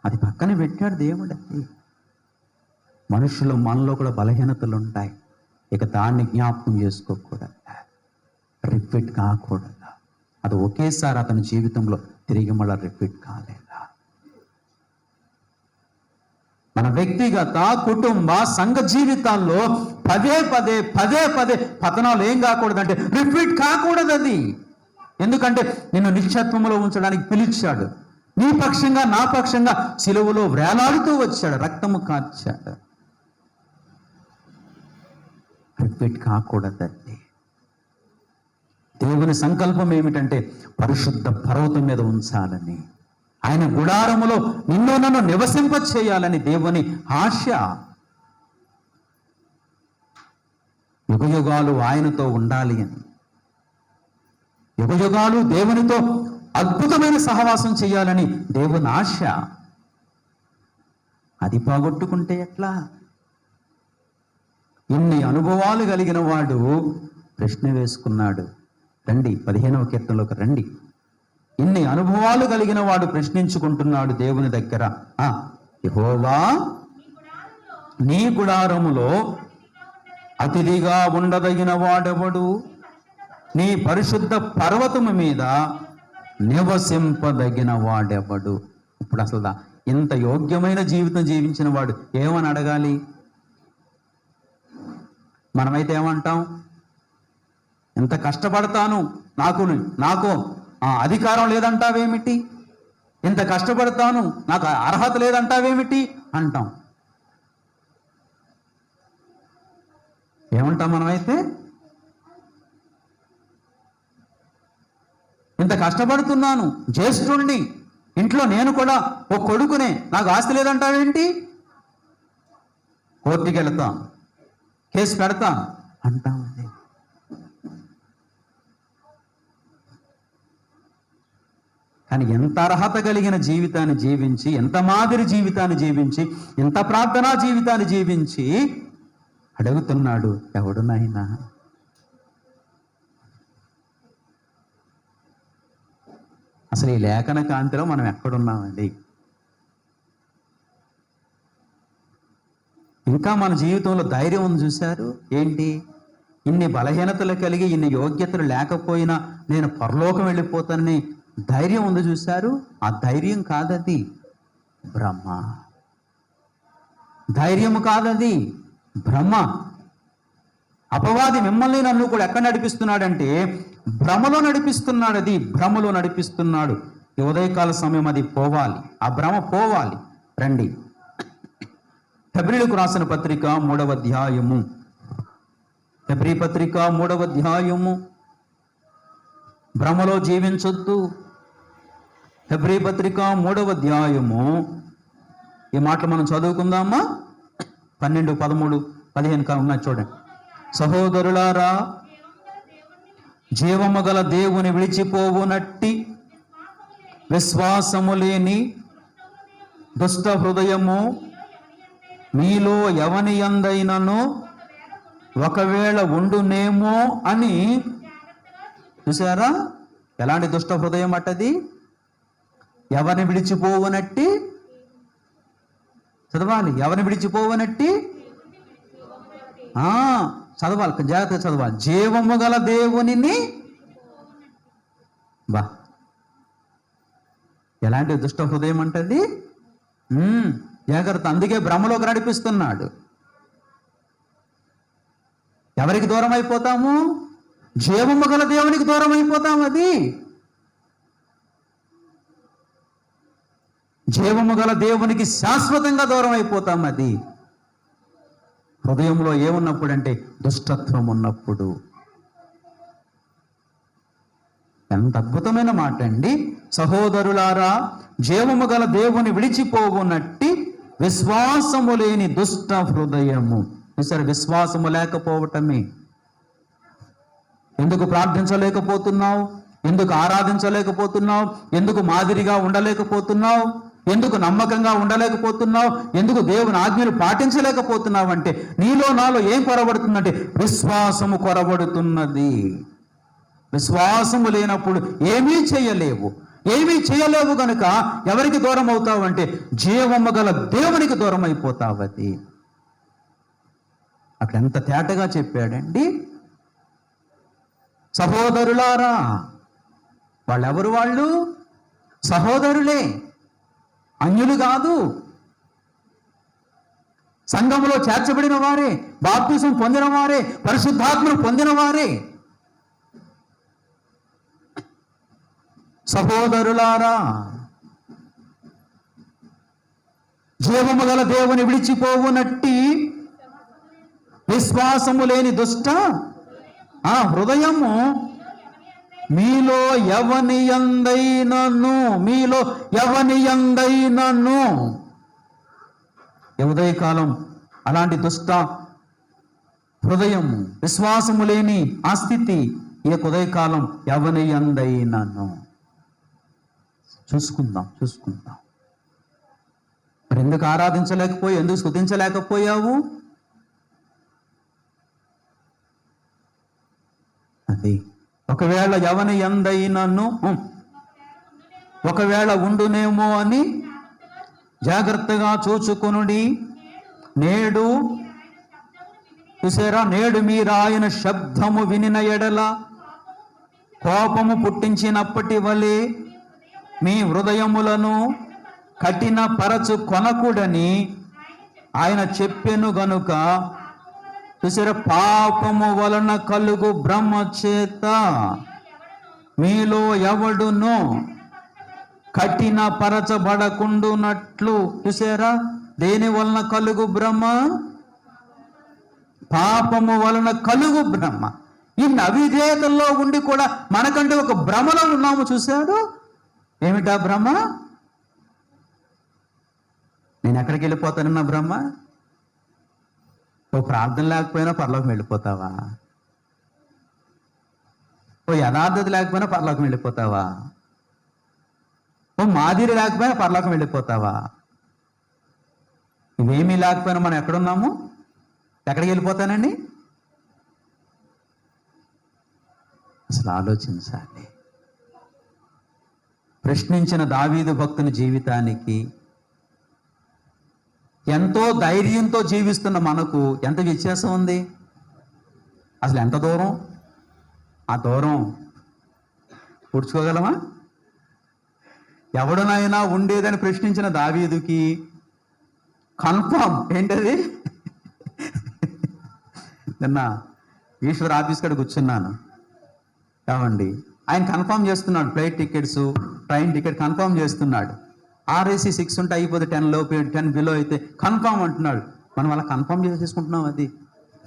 అది పక్కన పెట్టాడు దేవుడు. అది మనుషులు మనలో కూడా బలహీనతలు ఉంటాయి. ఇక దాన్ని జ్ఞాపకం చేసుకోకూడదు, రిపీట్ కాకూడదు. అది ఒకేసారి అతని జీవితంలో తిరిగి మళ్ళీ రిపీట్ కాలేదా? మన వ్యక్తిగత కుటుంబ సంఘ జీవితాల్లో పదే పదే పతనాలు ఏం కాకూడదంటే రిపీట్ కాకూడదు. అది ఎందుకంటే నిన్ను నిశ్చత్వంలో ఉంచడానికి పిలిచాడు. నీ పక్షంగా నా పక్షంగా సిలువలో వేలాడుతూ వచ్చాడు, రక్తము కార్చాడు. రిపీట్ కాకూడదండి. దేవుని సంకల్పం ఏమిటంటే పరిశుద్ధ పర్వతం మీద ఉంచాలని, ఆయన గుడారములో నిన్ను నన్ను నివసింప చేయాలని దేవుని ఆశ. యుగయుగాలు ఆయనతో ఉండాలి అని, యుగయుగాలు దేవునితో అద్భుతమైన సహవాసం చేయాలని దేవుని ఆశ. అది పోగొట్టుకుంటే ఎట్లా? ఇన్ని అనుభవాలు కలిగిన వాడు ప్రశ్న వేసుకున్నాడు. రండి 15వ కీర్తనలోకి రండి. ఇన్ని అనుభవాలు కలిగిన వాడు ప్రశ్నించుకుంటున్నాడు దేవుని దగ్గర, యెహోవా నీ గుడారములో అతిథిగా ఉండదగిన వాడెవడు? నీ పరిశుద్ధ పర్వతము మీద నివసింపదగిన వాడెవడు? ఇప్పుడు అసలు ఇంత యోగ్యమైన జీవితం జీవించిన వాడు ఏమని అడగాలి? మనమైతే ఏమంటాం? ఎంత కష్టపడతాను, నాకు అధికారం లేదంటావేమిటి? ఎంత కష్టపడతాను, నాకు అర్హత లేదంటావేమిటి అంటాం. ఏమంటాం మనమైతే? ఇంత కష్టపడుతున్నాను, జ్యేష్ఠుణ్ణి, ఇంట్లో నేను కూడా ఓ కొడుకునే, నాకు ఆస్తి లేదంటావేంటి? కోర్టుకి వెళతాం, కేసు పెడతాం అంటామండి. కానీ ఎంత అర్హత కలిగిన జీవితాన్ని జీవించి, ఎంత మాదిరి జీవితాన్ని జీవించి, ఎంత ప్రార్థనా జీవితాన్ని జీవించి అడుగుతున్నాడు, ఎవడు నాయనా? అసలు ఈ లేఖన కాంతిలో మనం ఎక్కడున్నామండి? ఇంకా మన జీవితంలో ధైర్యం ఉంది చూశారు? ఏంటి? ఇన్ని బలహీనతలు కలిగి, ఇన్ని యోగ్యతలు లేకపోయినా నేను పరలోకం వెళ్ళిపోతానని ధైర్యం ఉంది చూశారు? ఆ ధైర్యం కాదది, భ్రమ. ధైర్యము కాదది, భ్రమ. అపవాది మిమ్మల్ని నన్ను కూడా ఎక్కడ నడిపిస్తున్నాడంటే భ్రమలో నడిపిస్తున్నాడు. అది భ్రమలో నడిపిస్తున్నాడు. ఈ ఉదయకాల సమయం అది పోవాలి, ఆ భ్రమ పోవాలి. రండి హెబ్రీలకు రాసిన పత్రిక 3వ అధ్యాయము, హెబ్రీ పత్రిక 3వ అధ్యాయము. భ్రమలో జీవించొద్దు. హెబ్రీ పత్రిక 3వ అధ్యాయము. ఈ మాటలు మనం చదువుకుందామా? 12, 13, 15 ఉన్నాయి చూడండి. సహోదరులారా, జీవము గల దేవుని విడిచిపోవునట్టి విశ్వాసము లేని దుష్ట హృదయము మీలో ఎవని యందైనను ఒకవేళ ఉండునేమో అని చూసారా ఎలాంటి దుష్ట హృదయం అట్టది? ఎవరిని విడిచిపోవనట్టి, చదవాలి, ఎవరిని విడిచిపోవనట్టి, చదవాలి, జాగ్రత్తగా చదవాలి. జీవము గల దేవునిని, బా ఎలాంటి దుష్ట హృదయం అంటది? జాగ్రత్త. అందుకే భ్రమలోకి నడిపిస్తున్నాడు. ఎవరికి దూరం అయిపోతాము? జీవము గల దేవునికి దూరం అయిపోతాం. అది జీవము గల దేవునికి శాశ్వతంగా దూరం అయిపోతాం. అది హృదయంలో ఏమున్నప్పుడు అంటే దుష్టత్వం ఉన్నప్పుడు. ఎంత అద్భుతమైన మాట అండి. సహోదరులారా, జీవము గల దేవుని విడిచిపోవునట్టి విశ్వాసము లేని దుష్ట హృదయము. చూసారు, విశ్వాసము లేకపోవటమే. ఎందుకు ప్రార్థించలేకపోతున్నావు? ఎందుకు ఆరాధించలేకపోతున్నావు? ఎందుకు మాదిరిగా ఉండలేకపోతున్నావు? ఎందుకు నమ్మకంగా ఉండలేకపోతున్నావు? ఎందుకు దేవుని ఆజ్ఞలు పాటించలేకపోతున్నావు అంటే నీలో నాలో ఏం కొరబడుతుందంటే విశ్వాసము కొరబడుతున్నది. విశ్వాసము లేనప్పుడు ఏమీ చేయలేవు కనుక ఎవరికి దూరం అవుతావు అంటే జీవము గల దేవునికి దూరం అయిపోతావు. అది అక్కడ ఎంత తేటగా చెప్పాడండి. సహోదరులారా, వాళ్ళెవరు? వాళ్ళు సహోదరులే, అన్యులు కాదు. సంఘములో చేర్చబడిన వారే, బాప్తిసం పొందిన వారే, పరిశుద్ధాత్మను పొందిన వారే. సహోదరులారా, జీవము గల దేవుని విడిచిపోవునట్టి విశ్వాసము లేని దుష్ట హృదయము మీలో ఎవని యందైనను. ఉదయకాలం అలాంటి దుష్ట హృదయము, విశ్వాసము లేని ఆ స్థితి ఈ ఉదయకాలం ఎవని యందైనను. చూసుకుందాం. మరి ఎందుకు ఆరాధించలేకపోయావు? ఎందుకు స్తుతించలేకపోయావు? అది ఒకవేళ ఎవని యందైనను, ఒకవేళ ఉండునేమో అని జాగ్రత్తగా చూచుకొనుడి. నేడు చూసారా, నేడు మీరు ఆయన శబ్దము వినిన ఎడల కోపము పుట్టించినప్పటి వలె మీ హృదయములను కఠిన పరచు కొనకుడని ఆయన చెప్పెను గనుక. చూసారా, పాపము వలన కలుగు భ్రమ చేత మీలో ఎవడును కఠిన పరచబడకుండునట్లు. చూసారా, దేని వలన కలుగు భ్రమ? పాపము వలన కలుగు భ్రమ. ఈ అవిధేయతల్లో ఉండి కూడా మనకంటే ఒక భ్రమలో ఉన్నాము. చూశారు, ఏమిటా భ్రమ? నేను ఎక్కడికి వెళ్ళిపోతానన్న భ్రమ. ఓ ప్రార్థన లేకపోయినా పరలోకం వెళ్ళిపోతావా? ఓ యథార్థత లేకపోయినా పరలోకం వెళ్ళిపోతావా? ఓ మాదిరి లేకపోయినా పరలోకం వెళ్ళిపోతావా? ఇవేమీ లేకపోయినా మనం ఎక్కడున్నాము? ఎక్కడికి వెళ్ళిపోతానండి? అసలు ఆలోచించాలి. ప్రశ్నించిన దావీదు భక్తుని జీవితానికి, ఎంతో ధైర్యంతో జీవిస్తున్న మనకు ఎంత వ్యత్యాసం ఉంది? అసలు ఎంత దూరం? ఆ దూరం పూడ్చుకోగలమా? ఎవడనైనా ఉండేదని ప్రశ్నించిన దావీదుకి కన్ఫామ్ ఏంటది? నిన్న ఈశ్వర్ ఆఫీస్ కాడ కూర్చున్నాను. కావండి, ఆయన కన్ఫామ్ చేస్తున్నాడు. Flight tickets, train ticket confirm చేస్తున్నాడు. RAC 6 ఉంటే అయిపోతే 10 లోపు, 10 బిలో అయితే కన్ఫామ్ అంటున్నాడు. మనం అలా కన్ఫామ్ చేసుకుంటున్నాం. అది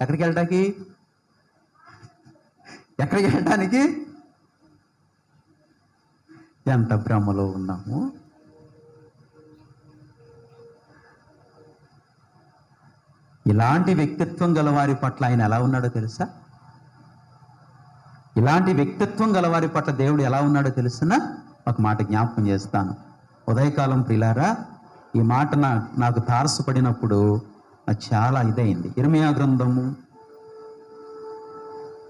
ఎక్కడికి వెళ్ళడానికి ఎంత భ్రమలో ఉన్నాము. ఇలాంటి వ్యక్తిత్వం గలవారి పట్ల ఆయన ఎలా ఉన్నాడో తెలుసా? ఇలాంటి వ్యక్తిత్వం గలవారి పట్ల దేవుడు ఎలా ఉన్నాడో తెలుసునా? ఒక మాట జ్ఞాపకం చేస్తాను. ఉదయకాలం ప్రియులారా, ఈ మాట నాకు తారసపడినప్పుడు చాలా ఇదైంది. ఇర్మియా గ్రంథము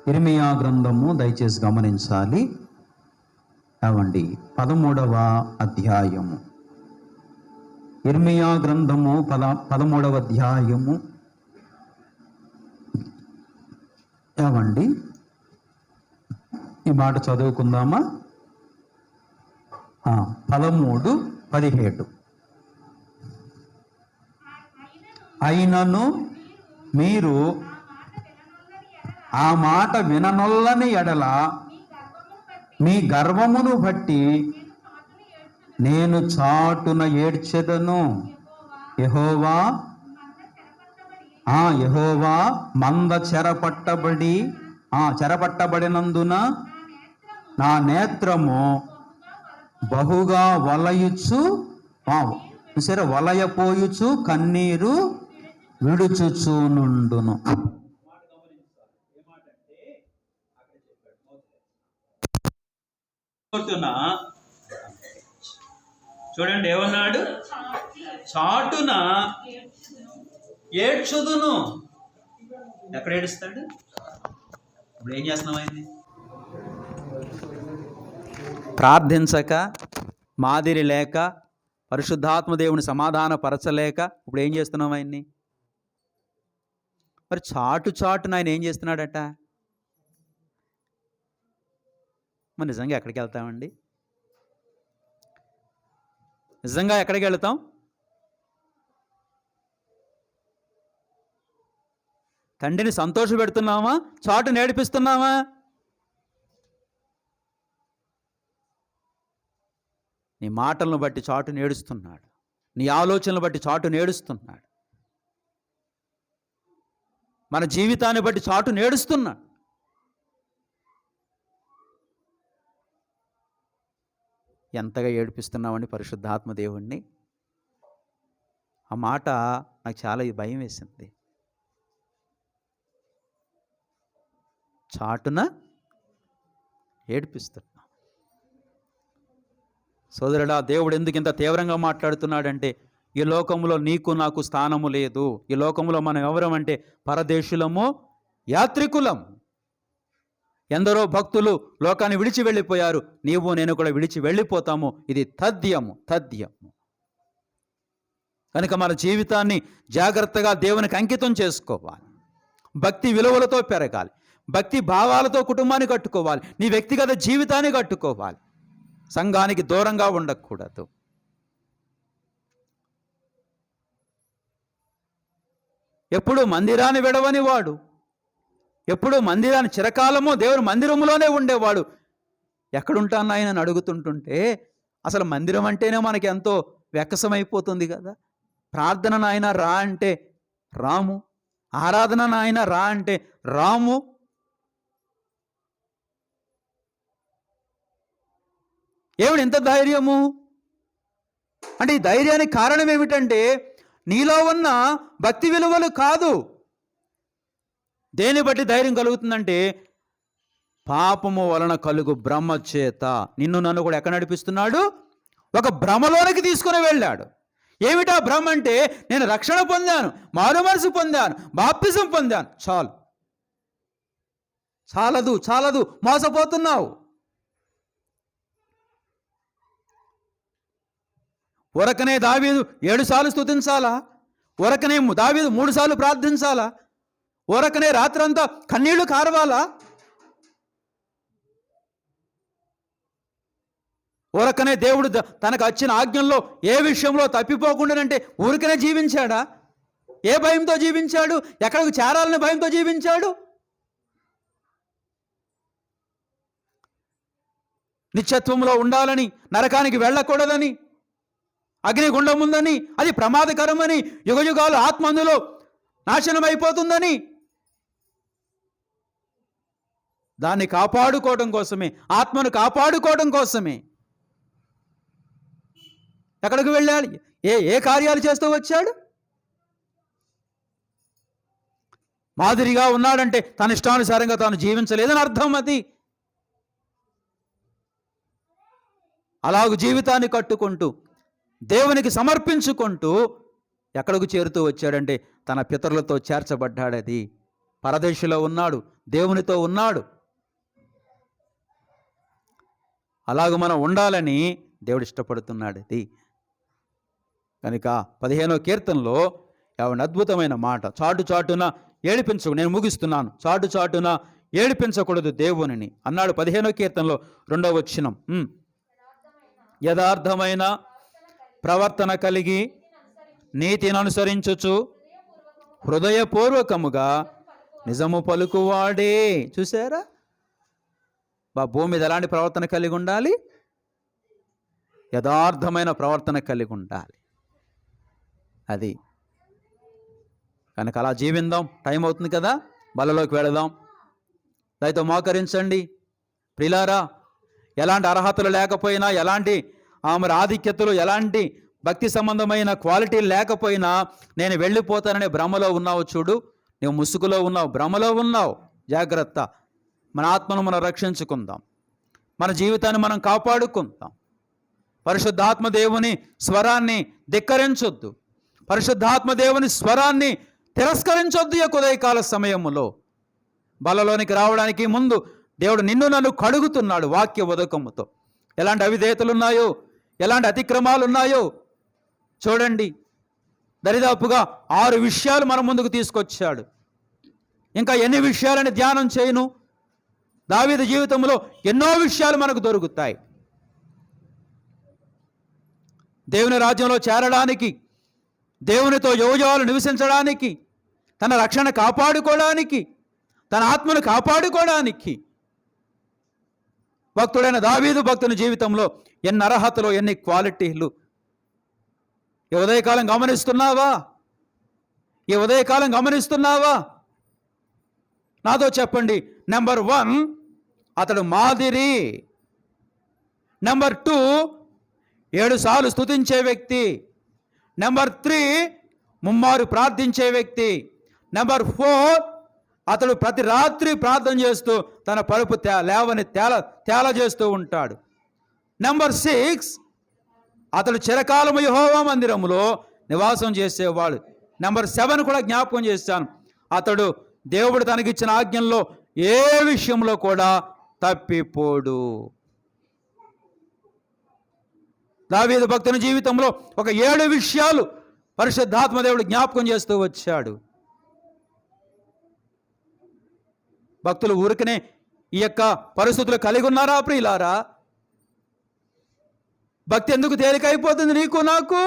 ఇర్మియా గ్రంథము దయచేసి గమనించాలి. ఏమండి 13వ అధ్యాయము, ఇర్మియా గ్రంథము 13వ అధ్యాయము. ఏమండి ఈ మాట చదువుకుందామా? 13:17. అయినను మీరు ఆ మాట విననొల్లని ఎడల మీ గర్వమును బట్టి నేను చాటున ఏడ్చెదను. యెహోవా మంద చెరపట్టబడినందున నా నేత్రము బహుగా వలయపోయుచు కన్నీరు విడుచుచునుండును. చూడండి ఏమన్నాడు? చాటున ఏడ్చుదును. ఎక్కడ ఏడుస్తాడు? ఇప్పుడు ఏం చేస్తున్నాం? అయింది ప్రార్థించక, మాదిరి లేక, పరిశుద్ధాత్మ దేవుని సమాధాన పరచలేక ఇప్పుడు ఏం చేస్తున్నాం ఆయన్ని? మరి చాటున ఆయన ఏం చేస్తున్నాడట? మరి నిజంగా ఎక్కడికి వెళ్తామండి? నిజంగా ఎక్కడికి వెళ్తాం? తండ్రిని సంతోష పెడుతున్నామా? చాటు నేర్పిస్తున్నామా? నీ మాటలను బట్టి చాటు నేడుస్తున్నాడు, నీ ఆలోచనలు బట్టి చాటు నేడుస్తున్నాడు, మన జీవితాన్ని బట్టి చాటు నేడుస్తున్నాడు. ఎంతగా ఏడిపిస్తున్నామని పరిశుద్ధాత్మ దేవుణ్ణి. ఆ మాట నాకు చాలా భయం వేసింది. చాటున ఏడిపిస్తున్నాం. సోదరుడా, దేవుడు ఎందుకు ఇంత తీవ్రంగా మాట్లాడుతున్నాడంటే, ఈ లోకంలో నీకు నాకు స్థానము లేదు. ఈ లోకంలో మనం ఎవరం అంటే పరదేశులము, యాత్రికులం. ఎందరో భక్తులు లోకాన్ని విడిచి వెళ్ళిపోయారు. నీవు నేను కూడా విడిచి వెళ్ళిపోతాము. ఇది తథ్యము. కనుక మన జీవితాన్ని జాగ్రత్తగా దేవునికి అంకితం చేసుకోవాలి. భక్తి విలువలతో పెరగాలి. భక్తి భావాలతో కుటుంబాన్ని కట్టుకోవాలి. నీ వ్యక్తిగత జీవితాన్ని కట్టుకోవాలి. సంఘానికి దూరంగా ఉండకూడదు. ఎప్పుడు మందిరాన్ని విడవని వాడు, ఎప్పుడు మందిరాన్ని చిరకాలము దేవుని మందిరంలోనే ఉండేవాడు ఎక్కడుంటాను ఆయన అని అడుగుతుంటుంటే, అసలు మందిరం అంటేనే మనకి ఎంతో వెక్కసమైపోతుంది కదా. ప్రార్థన నాయన రా అంటే రాము, ఆరాధన నాయన రా అంటే రాము. ఏమిటి ఎంత ధైర్యము అంటే? ఈ ధైర్యానికి కారణం ఏమిటంటే నీలో ఉన్న భక్తి విలువలు కాదు. దేని బట్టి ధైర్యం కలుగుతుందంటే పాపము వలన కలుగు భ్రమ చేత. నిన్ను నన్ను కూడా ఎక్కడ నడిపిస్తున్నాడు? ఒక భ్రమలోనికి తీసుకుని వెళ్ళాడు. ఏమిటా భ్రమ అంటే, నేను రక్షణ పొందాను, మారు మనసు పొందాను, బాప్తిజం పొందాను, చాలదు, మోసపోతున్నావు. ఉరకనే దావీదు 7 సార్లు స్తుతించాలా? ఉరకనే దావీదు 3 సార్లు ప్రార్థించాలా? ఉరకనే రాత్రంతా కన్నీళ్లు కారవాలా? ఊరకనే దేవుడు తనకు వచ్చిన ఆజ్ఞల్లో ఏ విషయంలో తప్పిపోకుండానంటే ఊరికనే జీవించాడా? ఏ భయంతో జీవించాడు? ఎక్కడికి చేరాలని భయంతో జీవించాడు? నిత్యత్వంలో ఉండాలని, నరకానికి వెళ్ళకూడదని, అగ్నిగుండం ఉందని, అది ప్రమాదకరమని, యుగయుగాలు ఆత్మ అందులో నాశనం అయిపోతుందని, దాన్ని కాపాడుకోవడం కోసమే, ఆత్మను కాపాడుకోవడం కోసమే ఎక్కడికి వెళ్ళాడు? ఏ కార్యాలు చేస్తూ వచ్చాడు? మాదిరిగా ఉన్నాడంటే తన ఇష్టానుసారంగా తాను జీవించలేదని అర్థం. అది అలాగూ జీవితాన్ని కట్టుకుంటూ దేవునికి సమర్పించుకుంటూ ఎక్కడికి చేరుతూ వచ్చాడంటే తన పితరులతో చేర్చబడ్డాడు. అది పరదేశంలో ఉన్నాడు, దేవునితో ఉన్నాడు. అలాగ మనం ఉండాలని దేవుడు ఇష్టపడుతున్నాడు. ఇది కనుక 15వ కీర్తనలో ఏమైనా అద్భుతమైన మాట, చాటు చాటున ఏడిపించకు, నేను ముగిస్తున్నాను, చాటు చాటున ఏడిపించకూడదు దేవునిని అన్నాడు 15వ కీర్తనలో 2వ వచనం. యథార్థమైన ప్రవర్తన కలిగి నీతిని అనుసరించుచు హృదయపూర్వకముగా నిజము పలుకువాడే. చూసారా, భూమి మీద ఎలాంటి ప్రవర్తన కలిగి ఉండాలి? యథార్థమైన ప్రవర్తన కలిగి ఉండాలి. అది కనుక అలా జీవిందాం. టైం అవుతుంది కదా, బలలోకి వెళదాం. దయతో మోకరించండి ప్రియులారా. ఎలాంటి అర్హతలు లేకపోయినా, ఎలాంటి మరి ఆధిక్యతలు, ఎలాంటి భక్తి సంబంధమైన క్వాలిటీలు లేకపోయినా నేను వెళ్ళిపోతాననే భ్రమలో ఉన్నావు. చూడు, నువ్వు ముసుగులో ఉన్నావు, భ్రమలో ఉన్నావు. జాగ్రత్త. మన ఆత్మను మనం రక్షించుకుందాం, మన జీవితాన్ని మనం కాపాడుకుందాం. పరిశుద్ధాత్మ దేవుని స్వరాన్ని ధిక్కరించొద్దు, పరిశుద్ధాత్మ దేవుని స్వరాన్ని తిరస్కరించొద్దు. ఈ ఉదయకాల సమయములో బలలోనికి రావడానికి ముందు దేవుడు నిన్ను నన్ను కడుగుతున్నాడు వాక్య ఉదకముతో. ఎలాంటి అవిధేయతలు ఉన్నాయో, ఎలాంటి అతిక్రమాలు ఉన్నాయో చూడండి. దరిదాపుగా 6 విషయాలు మన ముందుకు తీసుకొచ్చాడు. ఇంకా ఎన్ని విషయాలని ధ్యానం చేయను. దావీదు జీవితంలో ఎన్నో విషయాలు మనకు దొరుకుతాయి. దేవుని రాజ్యంలో చేరడానికి, దేవునితో యువజాలు నివసించడానికి, తన రక్షణ కాపాడుకోవడానికి, తన ఆత్మను కాపాడుకోవడానికి భక్తుడైన దావీదు భక్తుని జీవితంలో ఎన్ని అర్హతలు, ఎన్ని క్వాలిటీలు. ఈ ఉదయకాలం గమనిస్తున్నావా? ఈ ఉదయకాలం గమనిస్తున్నావా? నాతో చెప్పండి. నెంబర్ 1, అతడు మాదిరి. నెంబర్ 2, 7 సార్లు స్తుతించే వ్యక్తి. నెంబర్ 3, ముమ్మారు ప్రార్థించే వ్యక్తి. నెంబర్ 4, అతడు ప్రతి రాత్రి ప్రార్థన చేస్తూ తన పరుపు లేవని తేల చేస్తూ ఉంటాడు. నెంబర్ 6, అతడు చిరకాలము యెహోవా మందిరములో నివాసం చేసేవాడు. నెంబర్ 7 కూడా జ్ఞాపకం చేశాను. అతడు దేవుడు తనకిచ్చిన ఆజ్ఞల్లో ఏ విషయంలో కూడా తప్పిపోడు. దావీదు భక్తుని జీవితంలో ఒక 7 విషయాలు పరిశుద్ధాత్మ దేవుడు జ్ఞాపకం చేస్తూ వచ్చాడు. భక్తులు ఊరికనే ఈ యొక్క పరిస్థితులు కలిగి ఉన్నారా ప్రియులారా? భక్తి ఎందుకు తేలికైపోతుంది నీకు నాకు?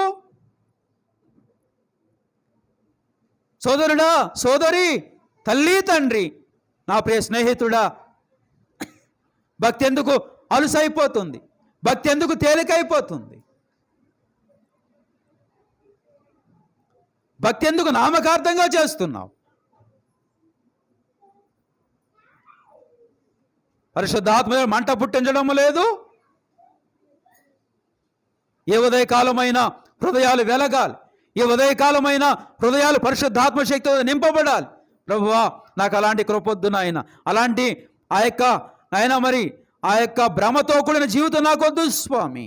సోదరుడా, సోదరి, తల్లి, తండ్రి, నా ప్రియ స్నేహితుడా, భక్తి ఎందుకు అలుసైపోతుంది? భక్తి ఎందుకు తేలికైపోతుంది? భక్తి ఎందుకు నామకార్థంగా చేస్తున్నావు? పరిశుద్ధాత్మ మంట పుట్టించడం లేదు. ఏ ఉదయకాలమైన హృదయాలు వెలగాలి, ఈ ఉదయకాలమైన హృదయాలు పరిశుద్ధాత్మ శక్తితో నింపబడాలి. ప్రభువా, నాకు అలాంటి కృపొద్దు నాయన, అలాంటి ఆ యొక్క భ్రమతో కూడిన జీవితం నాకొద్దు స్వామి.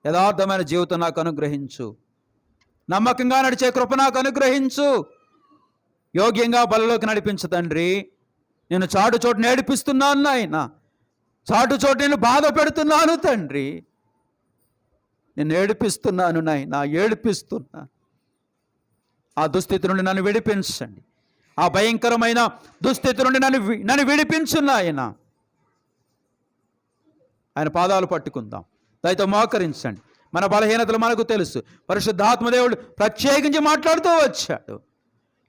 యథార్థమైన జీవితం నాకు అనుగ్రహించు, నమ్మకంగా నడిచే కృప నాకు అనుగ్రహించు, యోగ్యంగా బలలోకి నడిపించు తండ్రి. నేను చాటు చోటు నేర్పిస్తున్నాను నాయన, చాటు చోటు నేను బాధ పెడుతున్నాను తండ్రి, నేను ఏడిపిస్తున్నాను నాయన, ఏడిపిస్తున్నా. ఆ దుస్థితి నుండి నన్ను విడిపించండి, ఆ భయంకరమైన దుస్థితి నుండి నన్ను విడిపించు నాయన. ఆయన పాదాలు పట్టుకుందాం. దయతో మోకరించండి. మన బలహీనతలు మనకు తెలుసు. పరిశుద్ధాత్మదేవుడు ప్రత్యేకించి మాట్లాడుతూ వచ్చాడు.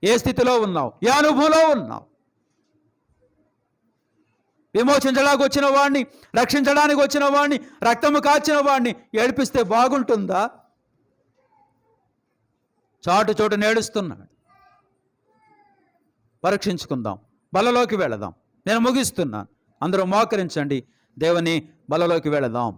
ఏ స్థితిలో ఉన్నావు, ఏ అనుభవంలో ఉన్నావు? విమోచించడానికి వచ్చిన వాడిని, రక్షించడానికి వచ్చిన వాడిని, రక్తము కాచిన వాడిని ఏడిపిస్తే బాగుంటుందా? చాటు చోటు నేడుస్తున్నాడు. పరీక్షించుకుందాం, బలలోకి వెళదాం. నేను ముగిస్తున్నాను. అందరూ మోకరించండి, దేవుని బలలోకి వెళదాం.